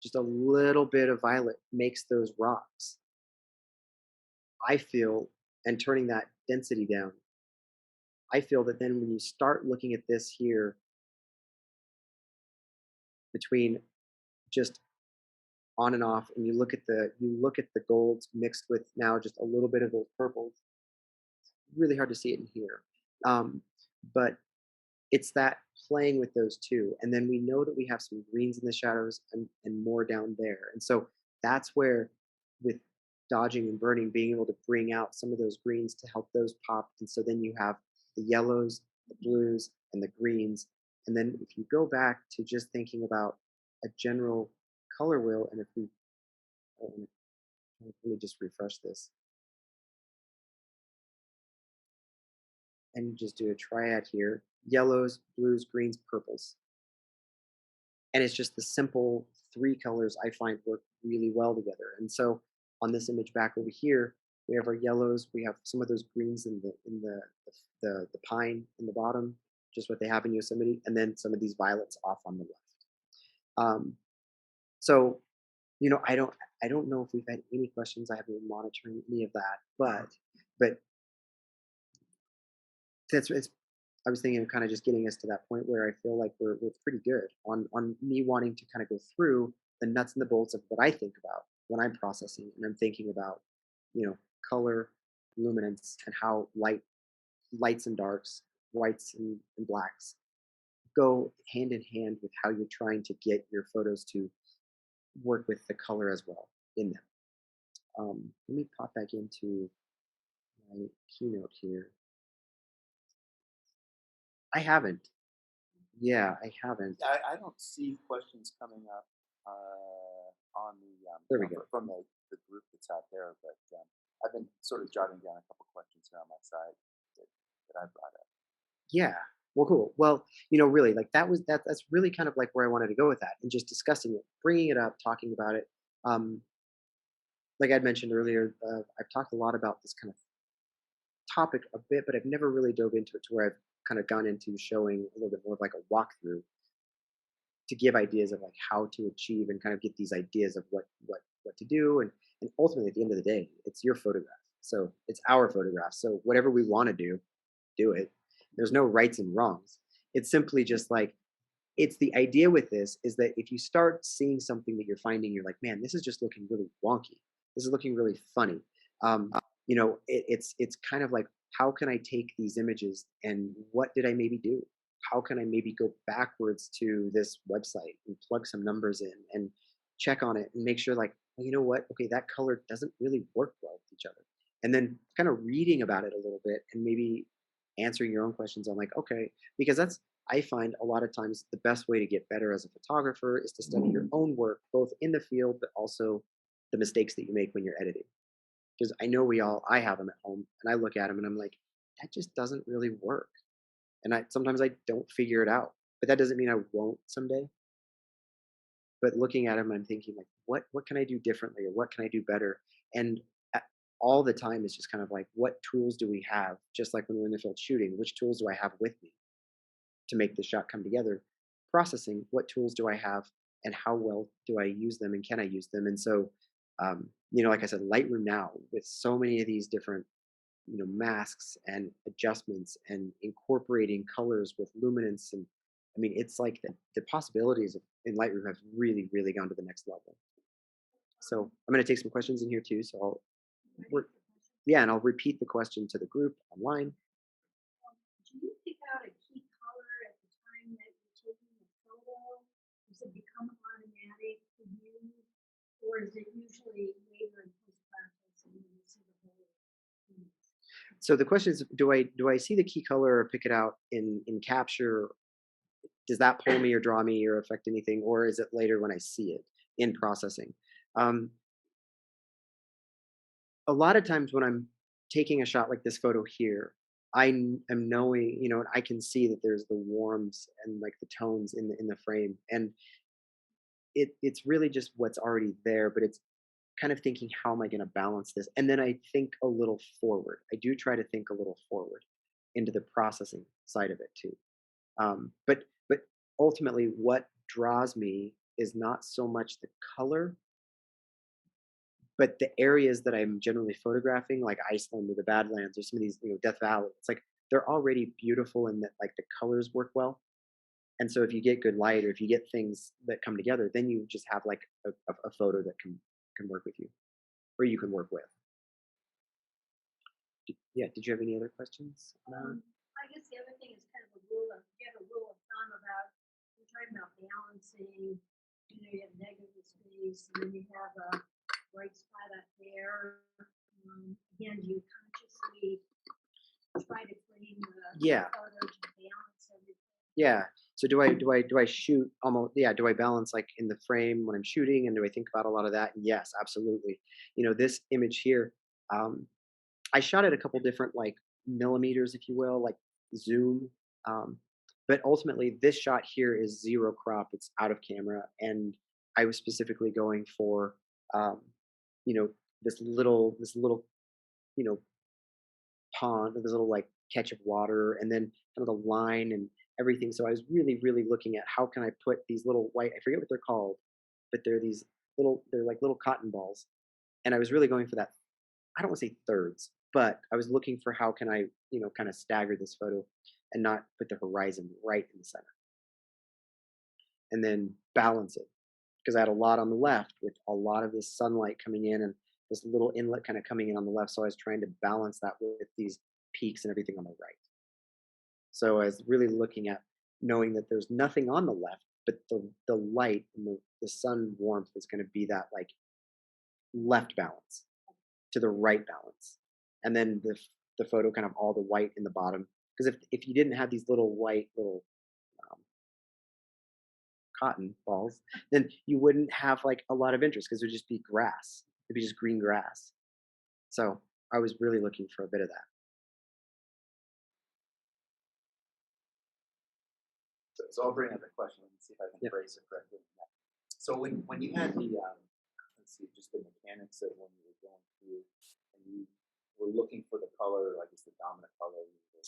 just a little bit of violet makes those rocks. I feel, and turning that density down, I feel that then when you start looking at this here between just on and off, and you look at the golds mixed with now just a little bit of those purples, really hard to see it in here. Um, but it's that playing with those two. And then we know that we have some greens in the shadows and more down there. And so that's where, with dodging and burning, being able to bring out some of those greens to help those pop. And so then you have the yellows, the blues, and the greens. And then if you go back to just thinking about a general color wheel, and if we, oh, let me just refresh this and just do a triad here: yellows, blues, greens, purples. And it's just the simple three colors I find work really well together. And so on this image back over here, we have our yellows, we have some of those greens in the pine in the bottom, just what they have in Yosemite, and then some of these violets off on the left. Um, so I don't know if we've had any questions. I haven't been monitoring any of that, but that's it's I was thinking of kind of just getting us to that point where I feel like we're pretty good on me wanting to kind of go through the nuts and the bolts of what I think about when I'm processing and I'm thinking about, color, luminance, and how lights and darks, whites and blacks go hand in hand with how you're trying to get your photos to work with the color as well in them. Let me pop back into my keynote here. I haven't. Yeah, I haven't.
Yeah, I don't see questions coming up on the
There we go.
from the group that's out there, but I've been sort of jotting down a couple questions here on my side that, that I brought up.
Yeah. Well, cool. Well, really, like that's really kind of like where I wanted to go with that, and just discussing it, bringing it up, talking about it. Um, like I'd mentioned earlier, I've talked a lot about this kind of topic a bit, but I've never really dove into it to where I've kind of gone into showing a little bit more of like a walkthrough to give ideas of like how to achieve and kind of get these ideas of what to do, and ultimately at the end of the day, it's your photograph, so it's our photograph. So whatever we want to do it. There's no rights and wrongs. It's simply just like, it's the idea with this is that if you start seeing something that you're finding, you're like, man, this is just looking really wonky. This is looking really funny. Um, it's kind of like, how can I take these images and what did I maybe do? How can I maybe go backwards to this website and plug some numbers in and check on it and make sure, like, well, you know what? Okay, that color doesn't really work well with each other. And then kind of reading about it a little bit and maybe answering your own questions on, like, okay, because that's, I find a lot of times the best way to get better as a photographer is to study your own work, both in the field, but also the mistakes that you make when you're editing. Because I know I have them at home and I look at them and I'm like, that just doesn't really work. And sometimes I don't figure it out, but that doesn't mean I won't someday. But looking at them, I'm thinking like, what can I do differently or what can I do better? And all the time it's just kind of like, what tools do we have? Just like when we're in the field shooting, which tools do I have with me to make the shot come together? Processing, what tools do I have and how well do I use them and can I use them? And so, like I said, Lightroom now with so many of these different masks and adjustments and incorporating colors with luminance, and I mean it's like the possibilities in Lightroom have really really gone to the next level. So I'm going to take some questions in here too, so I'll re- yeah, and I'll repeat the question to the group online.
Do you pick out a key color at the time that you're taking the photo? Does it become automatic for you, or is it usually later in post processing when you see the whole image?
So the question is, do I see the key color or pick it out in capture? Does that pull me or draw me or affect anything, or is it later when I see it in processing? um, a lot of times when I'm taking a shot like this photo here, am knowing, and I can see that there's the warms and like the tones in the frame, and it's really just what's already there, but it's kind of thinking, how am I going to balance this? And then I think a little forward. I do try to think a little forward into the processing side of it too. But ultimately, what draws me is not so much the color, but the areas that I'm generally photographing, like Iceland or the Badlands or some of these, Death Valley. It's like they're already beautiful and that like the colors work well. And so if you get good light or if you get things that come together, then you just have like a photo that can work with you or you can work with. Yeah. Did you have any other questions?
I guess the other thing is kind of a rule of, you have a rule of thumb about, you're talking about balancing, you have negative space, and then you have a bright spot up there. Again, do you consciously try to frame the
Yeah.
photo to balance everything?
Yeah. So do I shoot almost, yeah, do I balance like in the frame when I'm shooting, and do I think about a lot of that? Yes, absolutely. This image here, um I shot at a couple different like millimeters, if you will, like zoom. Um but ultimately this shot here is zero crop, it's out of camera, and I was specifically going for um you know this little you know pond, this little like catch of water, and then kind of the line and everything. So I was really, really looking at how can I put these little white, I forget what they're called, but they're like little cotton balls. And I was really going for that. I don't want to say thirds, but I was looking for how can I, kind of stagger this photo and not put the horizon right in the center, and then balance it because I had a lot on the left with a lot of this sunlight coming in and this little inlet kind of coming in on the left. So I was trying to balance that with these peaks and everything on the right. So I was really looking at knowing that there's nothing on the left, but the light and the sun warmth is going to be that like left balance to the right balance. And then the photo kind of all the white in the bottom. Because if you didn't have these little white little um, cotton balls, then you wouldn't have like a lot of interest because it would just be grass. It'd be just green grass. So I was really looking for a bit of that.
So I'll bring up a question and see if I can
Yeah.
phrase it correctly. So when you had the let's see, just the mechanics of when you were going through and you were looking for the color, I guess the dominant color, the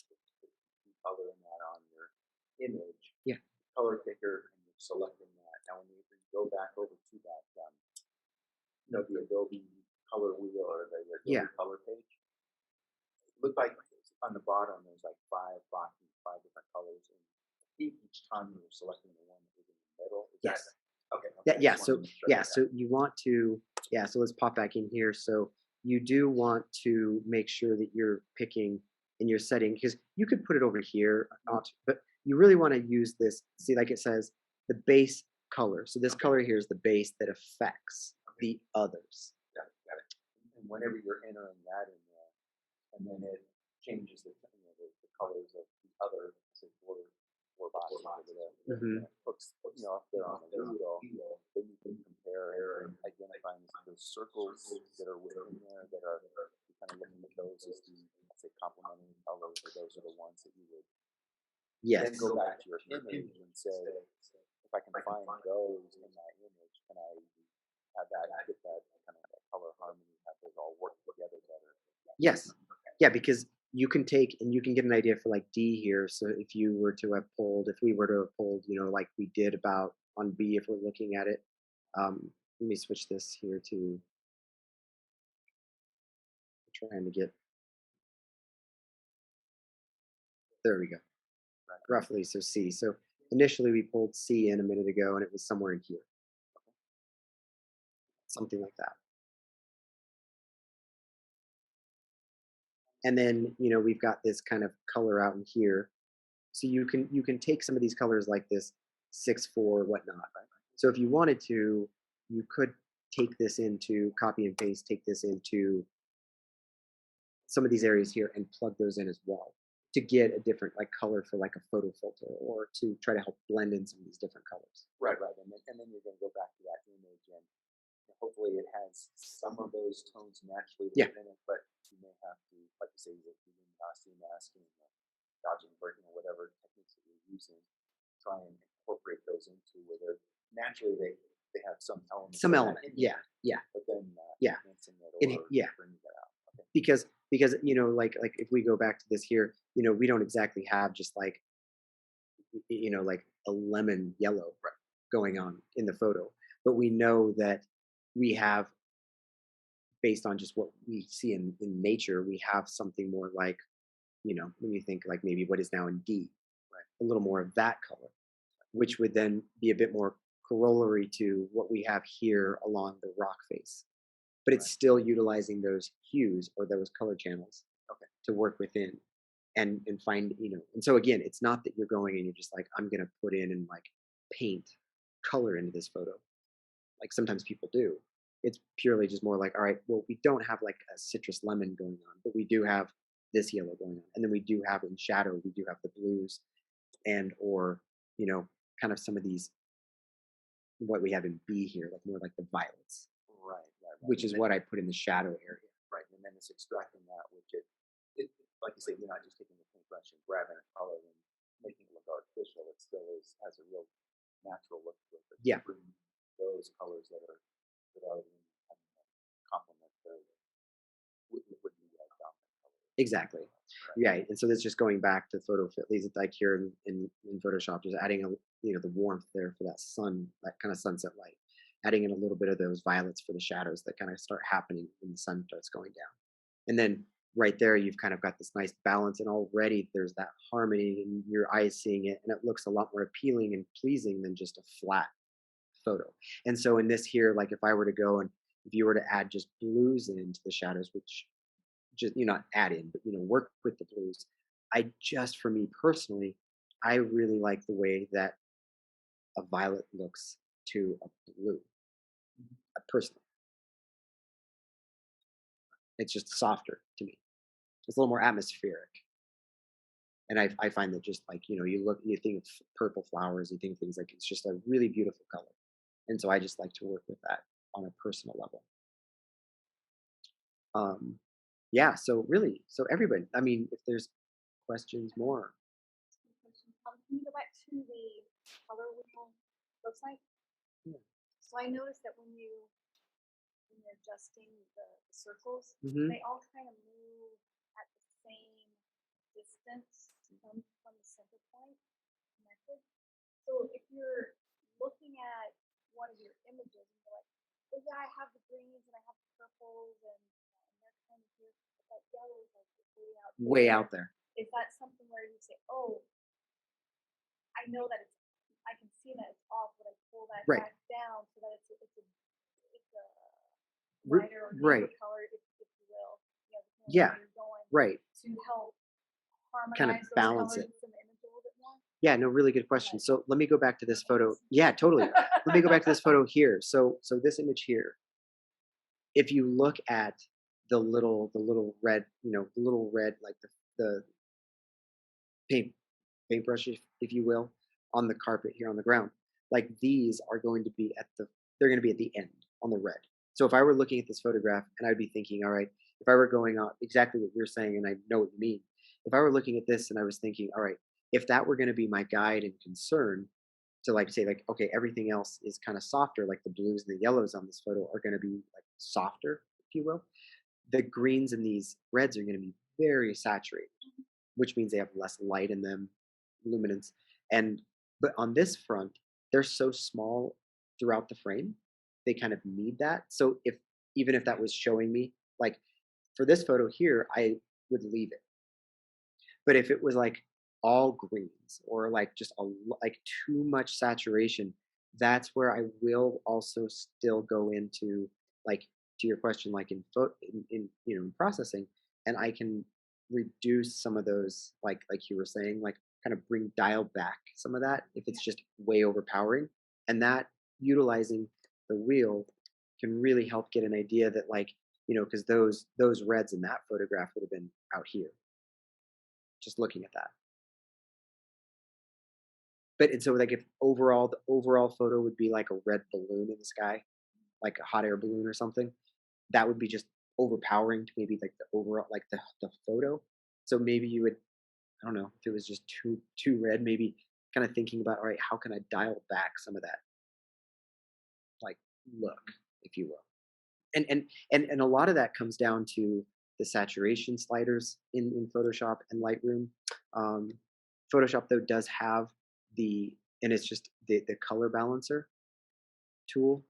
key color in that on your image,
Yeah.
color picker, and you're selecting that. Now when you go back over to that, the Adobe color wheel or the Adobe
Yeah.
color page, it looked like on the bottom there's like five boxes, five different colors, and I think each time you were selecting the one that was in the middle. Is
Yes.
that okay?
Yeah,
I
yeah.
just
So
wanted to make sure I
yeah,
got that.
so you want to so let's pop back in here. So you do want to make sure that you're picking and you're setting because you could put it over here, but you really want to use this. See, like it says, the base color. So this color here is the base that affects the others.
Got it. And whenever you're entering that in there, and then it changes the colors of the other, say, four boxes or whatever,
Mhm.
and it puts, up there on the wheel, then you can compare and identify those circles that are within there that are you're kind of looking at those as the, let's say, complementary colors, or those are the ones that you would then
Yes.
go back to your image and say, if I can find those in my image, can I have that get that kind of that color harmony, have those all work together better?
Yes. Yeah, because you can take and you can get an idea for like D here. So if you were to have pulled, if we were to have pulled, like we did about on B, if we're looking at it, let me switch this here to trying to get, there we go,
Right.
roughly. So C. So initially we pulled C in a minute ago and it was somewhere in here, something like that. And then, we've got this kind of color out in here. So you can take some of these colors like this 6-4 whatnot. Right? So if you wanted to, you could take this into copy and paste, take this into some of these areas here and plug those in as well to get a different like color for like a photo filter or to try to help blend in some of these different colors.
Right. And then you're going to go back to that image, and hopefully it has some of those tones naturally
Yeah.
within it, but you may have to, like you say, the luminosity masking, or dodging, breaking, or whatever techniques that you're using, try and incorporate those into where they're naturally they have some elements.
Some
of
element.
that in
Yeah.
there,
Yeah.
but then
Yeah.
enhancing it or
Yeah.
bringing that out. Okay.
Because like if we go back to this here, we don't exactly have just like like a lemon yellow going on in the photo, but we know that we have, based on just what we see in nature, we have something more like, when you think like maybe what is now in D, right? A little more of that color, which would then be a bit more corollary to what we have here along the rock face. But it's
Right.
still utilizing those hues or those color channels
Okay.
to work within and find, and so again, it's not that you're going and you're just like, I'm gonna put in and like paint color into this photo. Like sometimes people do. It's purely just more like, all right, well, we don't have like a citrus lemon going on, but we do have this yellow going on. And then we do have in shadow, we do have the blues and or, kind of some of these what we have in B here, like more like the violets,
Right.
which
And
is
then,
what I put in the shadow area.
right, and then it's extracting that, which it like you say, you're not just taking the paintbrush and grabbing a color and making it look artificial. It still has a real natural look to it. But
Yeah.
bring those colors that are in kind of complement would be like dominant color.
Exactly.
Right.
Yeah. And so that's just going back to photo fit leads like here in Photoshop, just adding the warmth there for that sun, that kind of sunset light, adding in a little bit of those violets for the shadows that kind of start happening when the sun starts going down. And then right there, you've kind of got this nice balance, and already there's that harmony, and your eyes seeing it, and it looks a lot more appealing and pleasing than just a flat photo. And so in this here, like if I were to go and if you were to add just blues into the shadows, which just not add in, but work with the blues. For me personally, I really like the way that a violet looks to a blue. Personally, it's just softer to me. It's a little more atmospheric. And I find that just like, you think of purple flowers, you think things like it's just a really beautiful color. And so I just like to work with that on a personal level. Um, yeah, so really, so everybody, I mean, if there's questions more.
Can you go back to the color wheel website?
Yeah.
So I noticed that when you're adjusting the circles,
Mhm.
they all kind of move at the same distance from the center point connected. So if you're looking at one of your images and you're like, oh yeah, I have the greens and I have the purples and they're kind of here, but that yellow is like
Way out there.
Is that something where you say, oh, I know that I can see that it's off, but I pull that
Right.
back down so that it's a
R-
lighter or
right.
deeper color, if you will,
Yeah.
where you're going
Right.
to help harmonize
Kind of
those
balance
colors
it.
in the image a little bit more?
Yeah, no, really good question.
Okay.
So let me go back to this photo. Yeah, totally. Let me go back to this photo here. So this image here, if you look at the little red, the little red, like the paint paintbrush, if you will, on the carpet here on the ground, like these are going to be they're going to be at the end on the red. So if I were looking at this photograph and I'd be thinking, all right, if I were going on exactly what you're saying, and I know what you mean, if I were looking at this and I was thinking, all right, if that were going to be my guide and concern to like say like, okay, everything else is kind of softer, like the blues and the yellows on this photo are going to be like softer, if you will. The greens and these reds are going to be very saturated, which means they have less light in them, luminance. And but on this front, they're so small throughout the frame, they kind of need that. So if even if that was showing me, like for this photo here, I would leave it. But if it was like all greens or like just like too much saturation, that's where I will also still go into like to your question, like in processing, and I can reduce some of those like you were saying, like kind of dial back some of that if it's just way overpowering, and that utilizing the wheel can really help get an idea that like because those reds in that photograph would have been out here just looking at that. But and so like if the overall photo would be like a red balloon in the sky, like a hot air balloon or something, that would be just overpowering to maybe like the overall like the photo. So maybe you would, I don't know, if it was just too red, maybe kind of thinking about, all right, how can I dial back some of that like look, if you will. And a lot of that comes down to the saturation sliders in Photoshop and Lightroom. Um, Photoshop though does have and it's just the color balancer tool,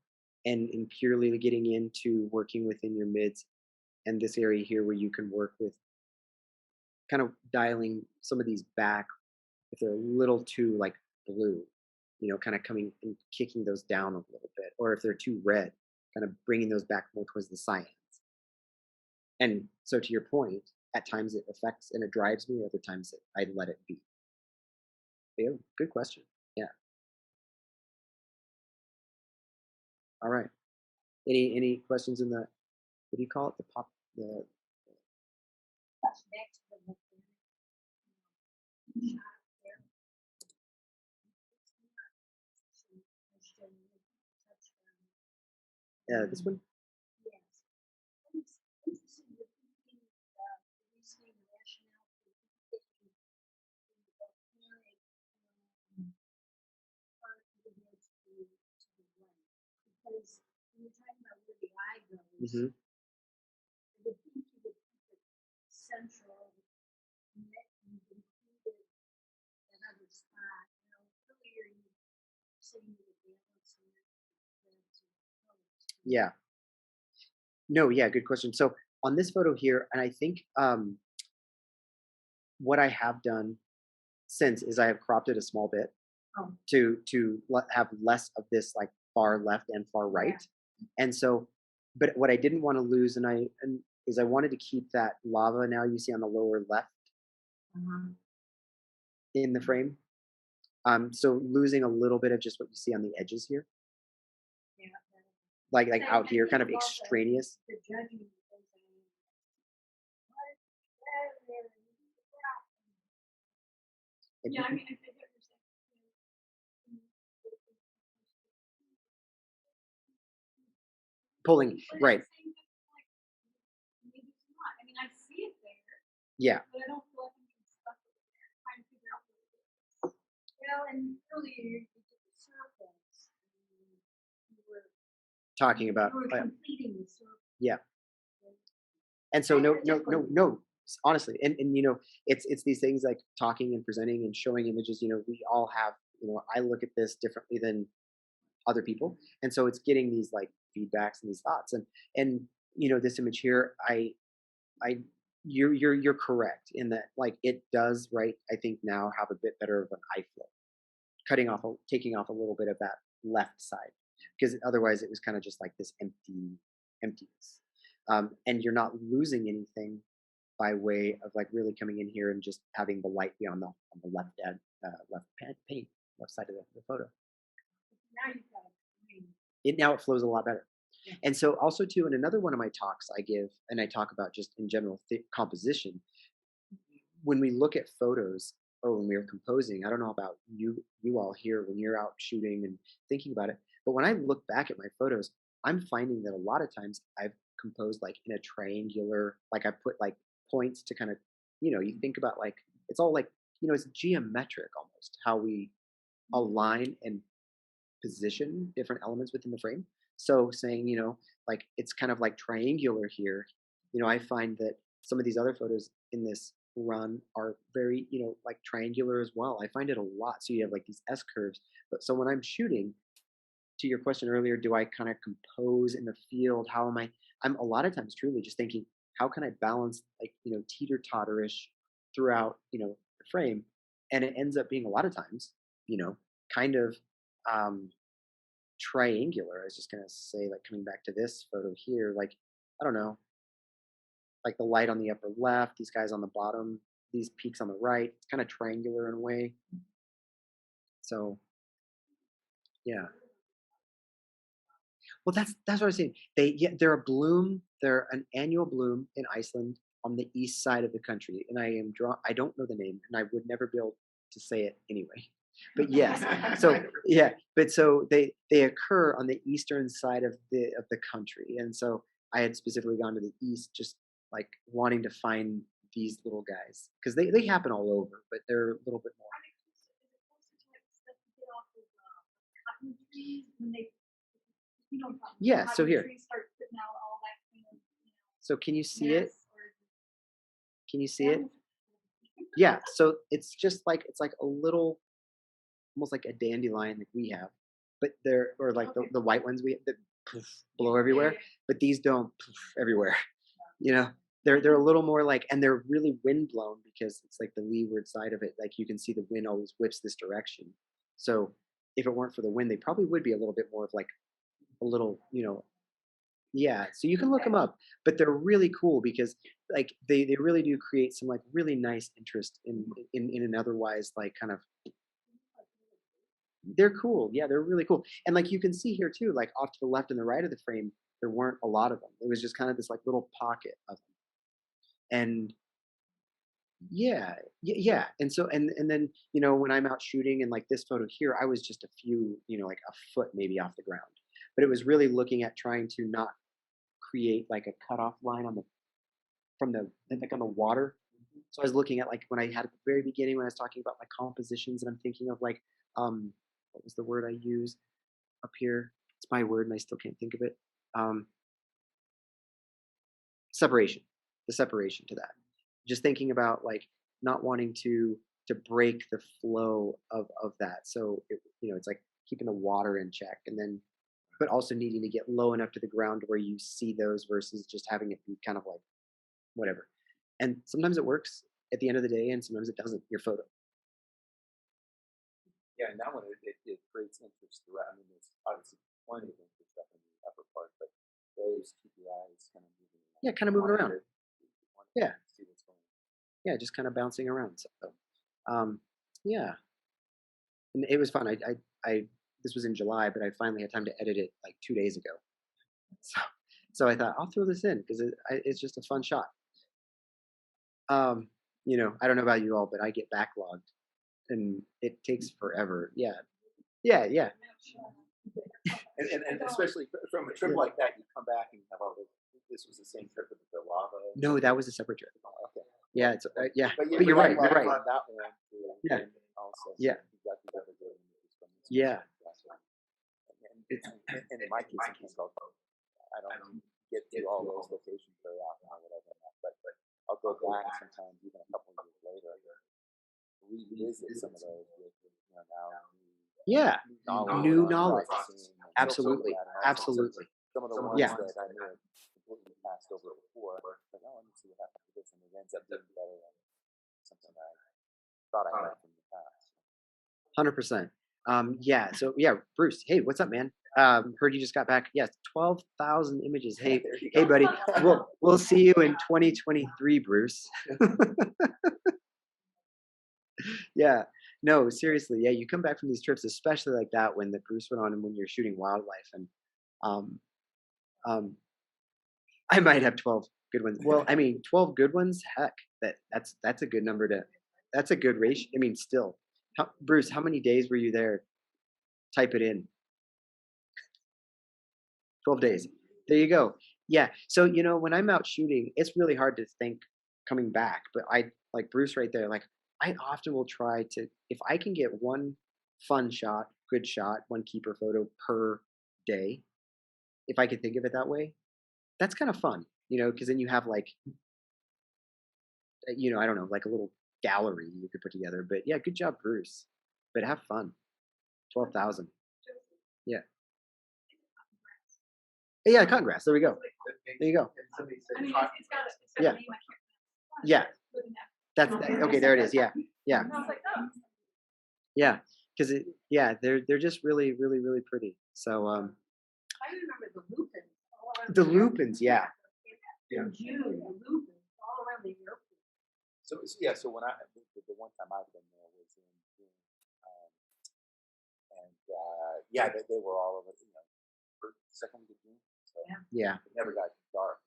and in purely getting into working within your mids and this area here where you can work with kind of dialing some of these back if they're a little too like blue, kind of coming and kicking those down a little bit, or if they're too red, kind of bringing those back more towards the cyans. And so to your point, at times it affects and it drives me, other times I let it be. Yeah, good question. Yeah. All right. Any questions in the what do you call it? The
Next to the volcanic shot there.
this one?
Yes. It's interesting you're thinking reasoning rationale for picking the volcanic part of the image to the right. Because when you're talking about where the eye goes,
Hmm.
I would think you would keep it central and that you've included that other spot. Earlier you were saying you were balancing it with colors.
Yeah. No, yeah, good question. So on this photo here, and I think what I have done since is I have cropped it a small bit
Oh,
to have less of this like far left and far right. And so, but what I didn't want to lose, is I wanted to keep that lava now you see on the lower left
uh-huh.
in the frame. So losing a little bit of just what you see on the edges here,
Yeah.
like
So
out
I
here,
think
kind of
also
extraneous.
the judging goes on. Yeah, I mean, I get what you're saying.
Pulling,
But
right?
at the same time, like, maybe it's not. I mean, I see it there,
Yeah,
but I don't feel like I'm getting stuck with it there, trying to figure out what it is. Well, and earlier you did the circles. And you were
talking about,
you were completing the circle.
yeah. And so no, honestly, and it's these things like talking and presenting and showing images. We all have, I look at this differently than other people, and so it's getting these like feedbacks and these thoughts, and this image here, I you're correct in that, like, it does, right, I think now have a bit better of an eye flow, taking off a little bit of that left side, because otherwise it was kind of just like this emptiness, and you're not losing anything by way of like really coming in here and just having the light be on the pane, left side of the photo.
Now you've got a green.
Now it flows a lot better.
Yeah.
And so also too, in another one of my talks I give, and I talk about just in general composition, when we look at photos or when we are composing, I don't know about you all here when you're out shooting and thinking about it, but when I look back at my photos, I'm finding that a lot of times I've composed like in a triangular, like I put like points to kind of, you think about like it's all like, it's geometric almost how we align and position different elements within the frame. So saying, like it's kind of like triangular here. I find that some of these other photos in this run are very, like triangular as well. I find it a lot. So you have like these S curves. But so when I'm shooting, to your question earlier, do I kind of compose in the field? How am I? I'm a lot of times truly just thinking, how can I balance like, teeter totterish throughout, the frame? And it ends up being a lot of times, kind of um triangular. I was just gonna say, like coming back to this photo here, like I don't know, like the light on the upper left, these guys on the bottom, these peaks on the right. It's kind of triangular in a way. So yeah. Well, that's what I was saying. They're a bloom. They're an annual bloom in Iceland on the east side of the country, and I don't know the name, and I would never be able to say it anyway. But yes, so yeah, but so they occur on the eastern side of the country, and so I had specifically gone to the east, just like wanting to find these little guys because they happen all over, but they're a little bit more.
Are they close? Is it closer to like stuff you get off of cotton trees when they, you know,
Yeah, so
cotton
here.
trees start putting out all that kind of,
So can you see it?
mess, or
Can you see it? Yeah. So it's just like it's like a little, almost like a dandelion like we have, but they're or like
Okay.
the white ones we that poof, blow everywhere, but these don't poof, everywhere. You know, they're a little more like, and they're really wind blown because it's like the leeward side of it. Like you can see the wind always whips this direction. So if it weren't for the wind, they probably would be a little bit more of like a little, yeah. So you can look them up, but they're really cool because like they really do create some like really nice interest in an otherwise like kind of, they're cool. Yeah, they're really cool. And like you can see here too, like off to the left and the right of the frame, there weren't a lot of them. It was just kind of this like little pocket of them. And yeah, yeah. And so and then when I'm out shooting and like this photo here, I was just a few, like a foot maybe off the ground. But it was really looking at trying to not create like a cutoff line on the from the like on the water. So I was looking at like when I had at the very beginning when I was talking about like compositions, and I'm thinking of like what was the word I used up here? It's my word and I still can't think of it. Um, separation, the separation to that. Just thinking about like not wanting to break the flow of that. So it's like keeping the water in check, and then but also needing to get low enough to the ground where you see those versus just having it be kind of like whatever. And sometimes it works at the end of the day, and sometimes it doesn't. Your photo.
Yeah, and that one it creates interest throughout. I mean, there's obviously plenty of interest up in the upper part, but those keep your eyes kind of moving around.
Yeah, kind of moving around. Yeah.
See what's going on.
Yeah, just kind of bouncing around. So, yeah, and it was fun. I this was in July, but I finally had time to edit it like 2 days ago. So I thought I'll throw this in because it's just a fun shot. I don't know about you all, but I get backlogged and it takes forever. Yeah, yeah, yeah,
And especially from a trip
yeah.
like that, you come back and you have all this was the same trip with the lava.
No, that was a separate trip.
Oh, okay.
Yeah, it's yeah,
But yeah,
but you're
but
right. You're right.
on that one too,
Yeah,
and also
yeah,
you got these other good images from this
yeah.
one.
It's
And in my case, sometimes I don't get to all those locations very often or whatever, but I'll go back sometimes even a couple of years later, revisit some of those with now
yeah,
new knowledge
new
about
knowledge.
processing and so forth
Absolutely,
like that, and also
absolutely.
some of the ones
Yeah,
that I may have completely passed over before, like, oh, let me see what happens with this, and it ends up being better than something I thought I had from the past.
100%. Yeah. So yeah, Bruce. Hey, what's up, man? Heard you just got back. Yes, 12,000 images. Hey,
There you
hey,
go.
buddy. We'll see you in 2023, Bruce. Yeah. No, seriously. Yeah, you come back from these trips, especially like that when the Bruce went on and when you're shooting wildlife, and um, um, I might have 12 good ones. Well, I mean, 12 good ones. Heck, that's a good number to. That's a good ratio. I mean, still, Bruce, how many days were you there? Type it in. 12 days. There you go. Yeah. So, when I'm out shooting, it's really hard to think coming back, but I like Bruce right there. Like, I often will try to, if I can get one fun shot, good shot, one keeper photo per day, if I could think of it that way, that's kind of fun, because then you have like, I don't know, like a little gallery you could put together. But yeah, good job, Bruce. But have fun. 12,000. Yeah. Yeah, congrats. There we go. There you go. Yeah. Yeah. Okay. There it is. Yeah. Yeah. Yeah. Because they're just really, really, really pretty. So
I remember the lupins all around
the
the airport.
lupins, yeah.
In June, the lupins all around the airport.
So when the one time I've been there was in June, um, and yeah, they were all over, first, second week of June, so
Yeah.
Yeah.
it never got dark.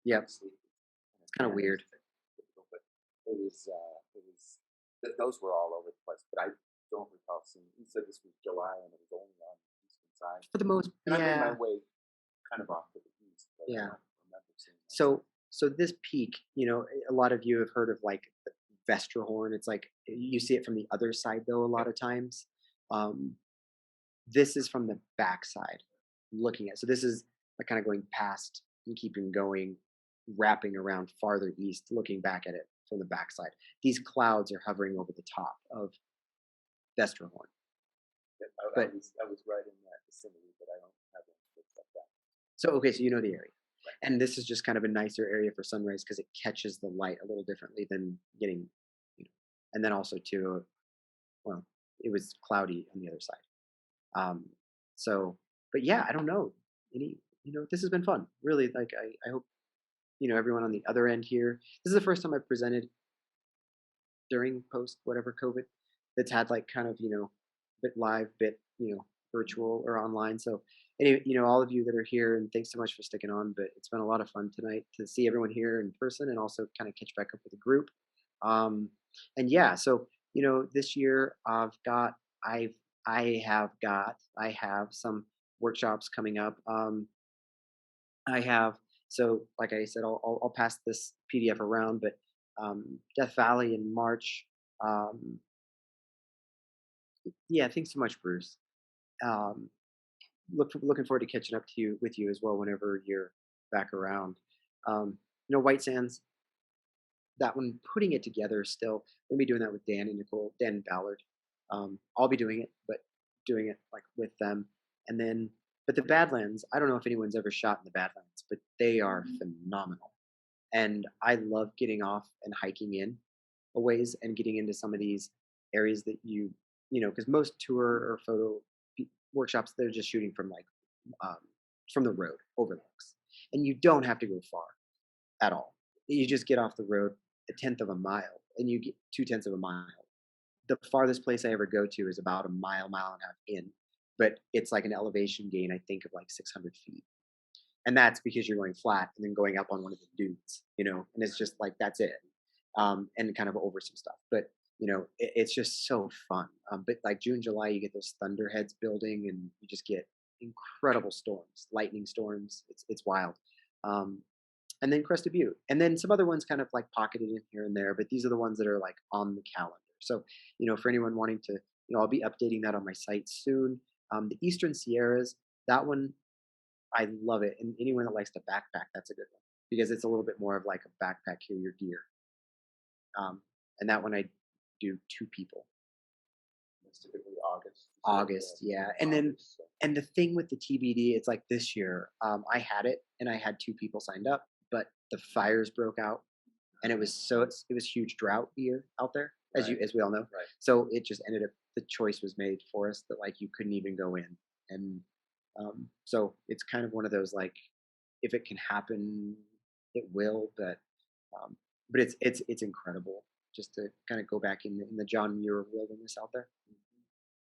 Yep.
Sleep.
It's kind of weird.
But those were all over the place. But I don't recall seeing. You said this was July and it was only on the eastern side,
For the most,
and I made
yeah.
my way kind of off to the east, but I
Yeah.
don't remember seeing that.
So this peak, a lot of you have heard of like the Vesterhorn. It's like you see it from the other side though a lot of times. Um, this is from the backside looking at. So this is like kind of going past and keeping going, wrapping around farther east, looking back at it from the backside. These clouds are hovering over the top of Vesterhorn.
I
But
was right in that vicinity, but I don't have any books like that.
so okay, so you know the area. And this is just kind of a nicer area for sunrise because it catches the light a little differently than getting, and then also too, well, it was cloudy on the other side. Um, so, but yeah, I don't know. This has been fun. Really, like I hope everyone on the other end here. This is the first time I've presented during post whatever COVID that's had like kind of bit live, bit virtual or online. So anyway, all of you that are here, and thanks so much for sticking on. But it's been a lot of fun tonight to see everyone here in person and also kind of catch back up with the group. And yeah, so this year I have some workshops coming up. I have so like I said, I'll pass this PDF around, but Death Valley in March. Um, yeah, thanks so much, Bruce. Um, looking forward to catching up to you with you as well whenever you're back around. White Sands, that one, putting it together still. We'll be doing that with Dan and Nicole, Dan and Ballard. I'll be doing it, but doing it like with them. And then, but the Badlands, I don't know if anyone's ever shot in the Badlands, but they are phenomenal. And I love getting off and hiking in a ways and getting into some of these areas that because most tour or photo workshops, they're just shooting from like um, from the road overlooks, and you don't have to go far at all. You just get off the road a tenth of a mile, and you get 2/10 of a mile. The farthest place I ever go to is about a mile and a half in, but it's like an elevation gain, I think, of like 600 feet. And that's because you're going flat and then going up on one of the dunes, and it's just like that's it, and kind of over some stuff. But it's just so fun. But like June, July, you get those thunderheads building, and you just get incredible storms, lightning storms. It's wild. Um, and then Crested Butte, and then some other ones kind of like pocketed in here and there. But these are the ones that are like on the calendar. So for anyone wanting to, I'll be updating that on my site soon. The Eastern Sierras, that one I love it, and anyone that likes to backpack, that's a good one because it's a little bit more of like a backpack carrier gear. And that one I do 2 people.
It's typically August.
August, yeah. And the thing with the TBD, it's like this year, I had it and I had 2 people signed up, but the fires broke out, and it was huge drought year out there, as we all know.
Right.
So it just ended up, the choice was made for us that like you couldn't even go in, and so it's kind of one of those like, if it can happen, it will, um, but it's incredible just to kind of go back in the John Muir wilderness out there.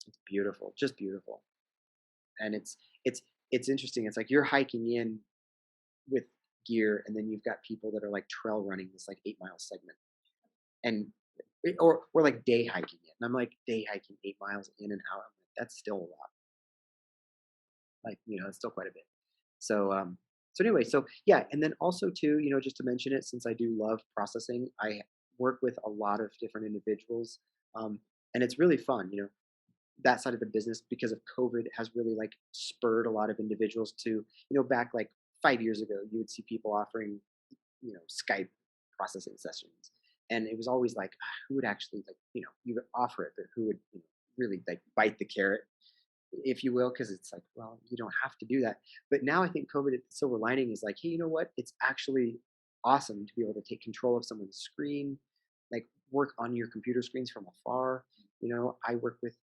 It's beautiful, just beautiful. And it's interesting. It's like you're hiking in with gear, and then you've got people that are like trail running this like 8-mile segment, and or like day hiking it. And I'm like, day hiking 8 miles in and out. I'm like, that's still a lot. Like, it's still quite a bit. So so anyway, so yeah, and then also too, just to mention it, since I do love processing, I work with a lot of different individuals. And it's really fun, that side of the business, because of COVID, has really like spurred a lot of individuals to, back like 5 years ago, you would see people offering, Skype processing sessions. And it was always like, who would actually like, you would offer it, but who would really like bite the carrot, if you will, because it's like, well, you don't have to do that. But now I think COVID, the silver lining is like, hey, you know what? It's actually awesome to be able to take control of someone's screen, like work on your computer screens from afar. I work with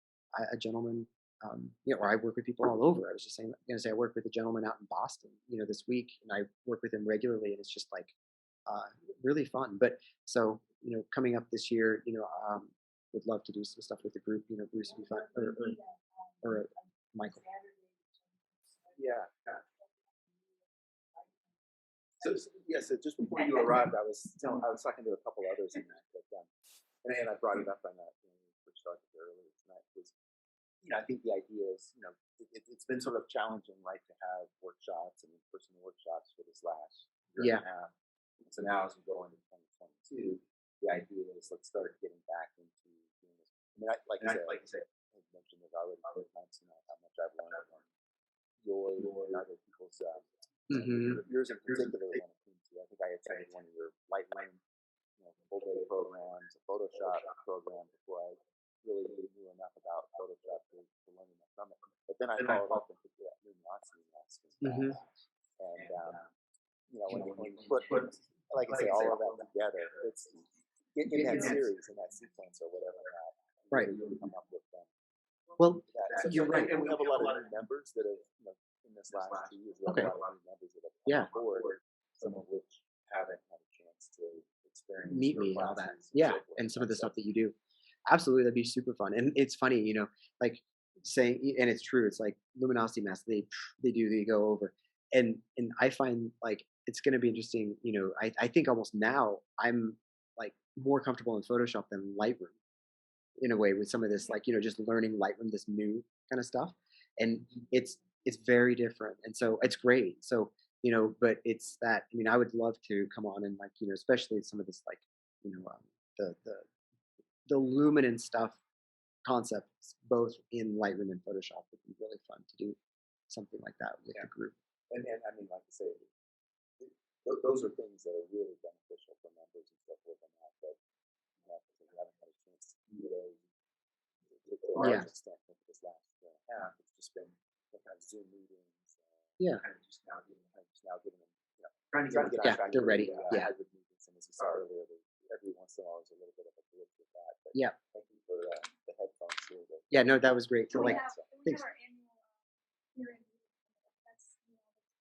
a gentleman, or I work with people all over. I was just going to say, I work with a gentleman out in Boston, this week, and I work with him regularly, and it's just like really fun. But so, coming up this year, would love to do some stuff with the group. Bruce would be fun, or Michael.
Yeah. So just before you arrived, I was talking to a couple others in that, and I brought it up on that when we first started earlier tonight. Was I think the idea is it's been sort of challenging, right, to have workshops and in-person workshops for this last year and a half. So now as we go into 2022, the idea is let's start getting back into doing this. I mean, like I said, I've mentioned it already 4 times, how much I've learned from your and other people's. Yours in particular, when it came to, I think I attended one of your Lightroom, full day programs, a Photoshop program before I really knew enough about Photoshop to learn enough from it. But then I followed up and took that Luminosity Masks. And when you put, like I say, all of that together, it's in that series, in that sequence, or whatever that,
Right.
You come up with them.
Well,
So
you're right.
And we have a lot of new members that have, in this last 2 years, we have
Okay.
a lot of new members that have come
Yeah.
on board, some of which haven't had a chance to experience
Meet
your
me and all that.
classes
Yeah,
so forth.
and some of the stuff that you do. Absolutely, that'd be super fun. And it's funny, like saying, and it's true. It's like Luminosity Masks. They go over, and I find like it's going to be interesting. I think almost now I'm like more comfortable in Photoshop than Lightroom in a way, with some of this, like just learning Lightroom, this new kind of stuff, and it's very different, and so it's great. So but it's that, I mean, I would love to come on and like especially some of this like the the luminance stuff concepts both in Lightroom and Photoshop would be really fun to do something like that with the group.
And I mean, like I say, those are things that are really beneficial for members and stuff like that. But because we haven't had a chance to do those to a large extent for this last year and a half. It's just been kind of Zoom meetings.
Yeah.
Kind of just now getting them, trying to get
Yeah,
back
they're
to
ready.
the,
Yeah.
hybrid meetings. And as you saw earlier, every once in a while there's a little bit of a glitch with that. But
Yeah.
thank you for the headphones here.
Yeah, no, that was great. So
We
like,
have
thanks.
our annual year-end meeting coming up. That's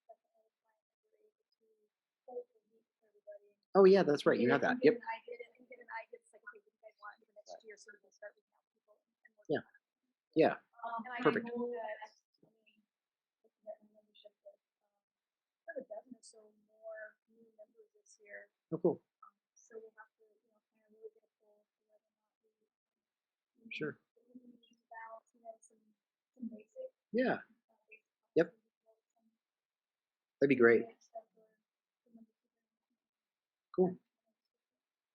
that's the only time that we're able to hopefully meet with everybody.
Oh yeah, that's right. You have that. Yep.
And get an idea. It's like, okay, what do you guys want for next year? So we can start reaching out to people and work
Yeah.
on it.
Yeah.
And I
Perfect.
know that, looking at the membership, that about a dozen or so more new members this year.
Oh, cool.
So we'll have to, kind of really get a poll as to whether or not we
Sure.
About, some basic.
Yeah.
Basic
Yep.
some
That'd be great.
basic stuff for the number two.
Cool.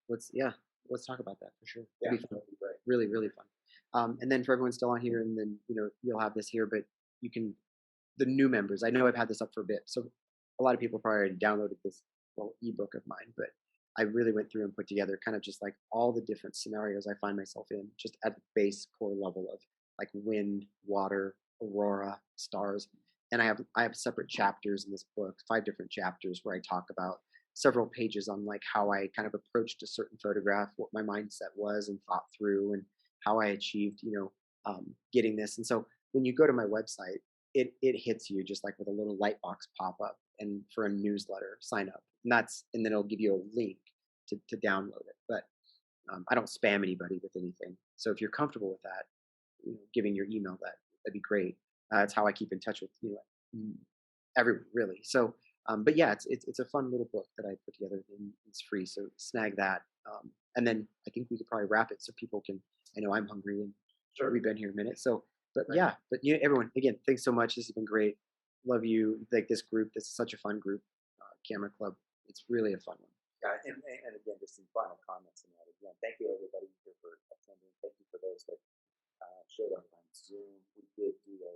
Let's talk about that for sure.
Yeah,
That'd be fun.
that'd be great.
Really, really fun. And then for everyone still on here, and then you'll have this here, but you can the new members. I know I've had this up for a bit, so a lot of people probably already downloaded this little ebook of mine, but I really went through and put together kind of just like all the different scenarios I find myself in, just at the base core level of like wind, water, aurora, stars. And I have separate chapters in this book, 5 different chapters where I talk about several pages on like how I kind of approached a certain photograph, what my mindset was and thought through, and how I achieved, getting this. And so when you go to my website, it hits you just like with a little light box pop up, and for a newsletter, sign up, and then it'll give you a link to download it. But I don't spam anybody with anything. So if you're comfortable with that, giving your email, that'd be great. That's how I keep in touch with everyone really. So, but yeah, it's a fun little book that I put together, and it's free. So snag that, and then I think we could probably wrap it so people can. I know I'm hungry, and
Sure.
we've been here a minute. So, but
Right.
yeah, but everyone, again, thanks so much. This has been great. Love you. Like this group. This is such a fun group. Camera Club. It's really a fun one.
Yeah, and again, just some final comments on that. Again, thank you everybody here for attending. Thank you for those that showed up on Zoom. We did do a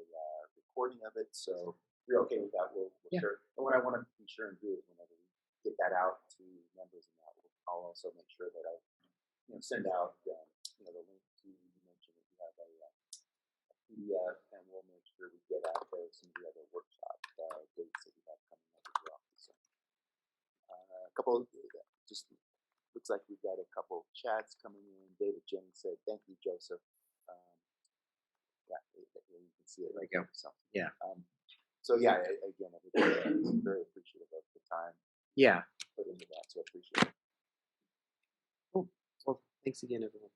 recording of it, so if you're okay with that, we'll
Yeah.
share. And what I want to be sure and do is whenever we get that out to members and that, I'll also make sure that I send out the link to you mentioned that you have a PDF, and we'll make sure we get out there some of the other workshop dates that we have coming up as well. So, a couple just looks like we've got a couple chats coming in. David Jennings said, "Thank you, Joseph." Um, yeah, you can see it right
There you
there. So,
Yeah.
So yeah, again, everybody is very appreciative of the time
Yeah.
put into that. So appreciate it.
Cool. Well, thanks again, everyone.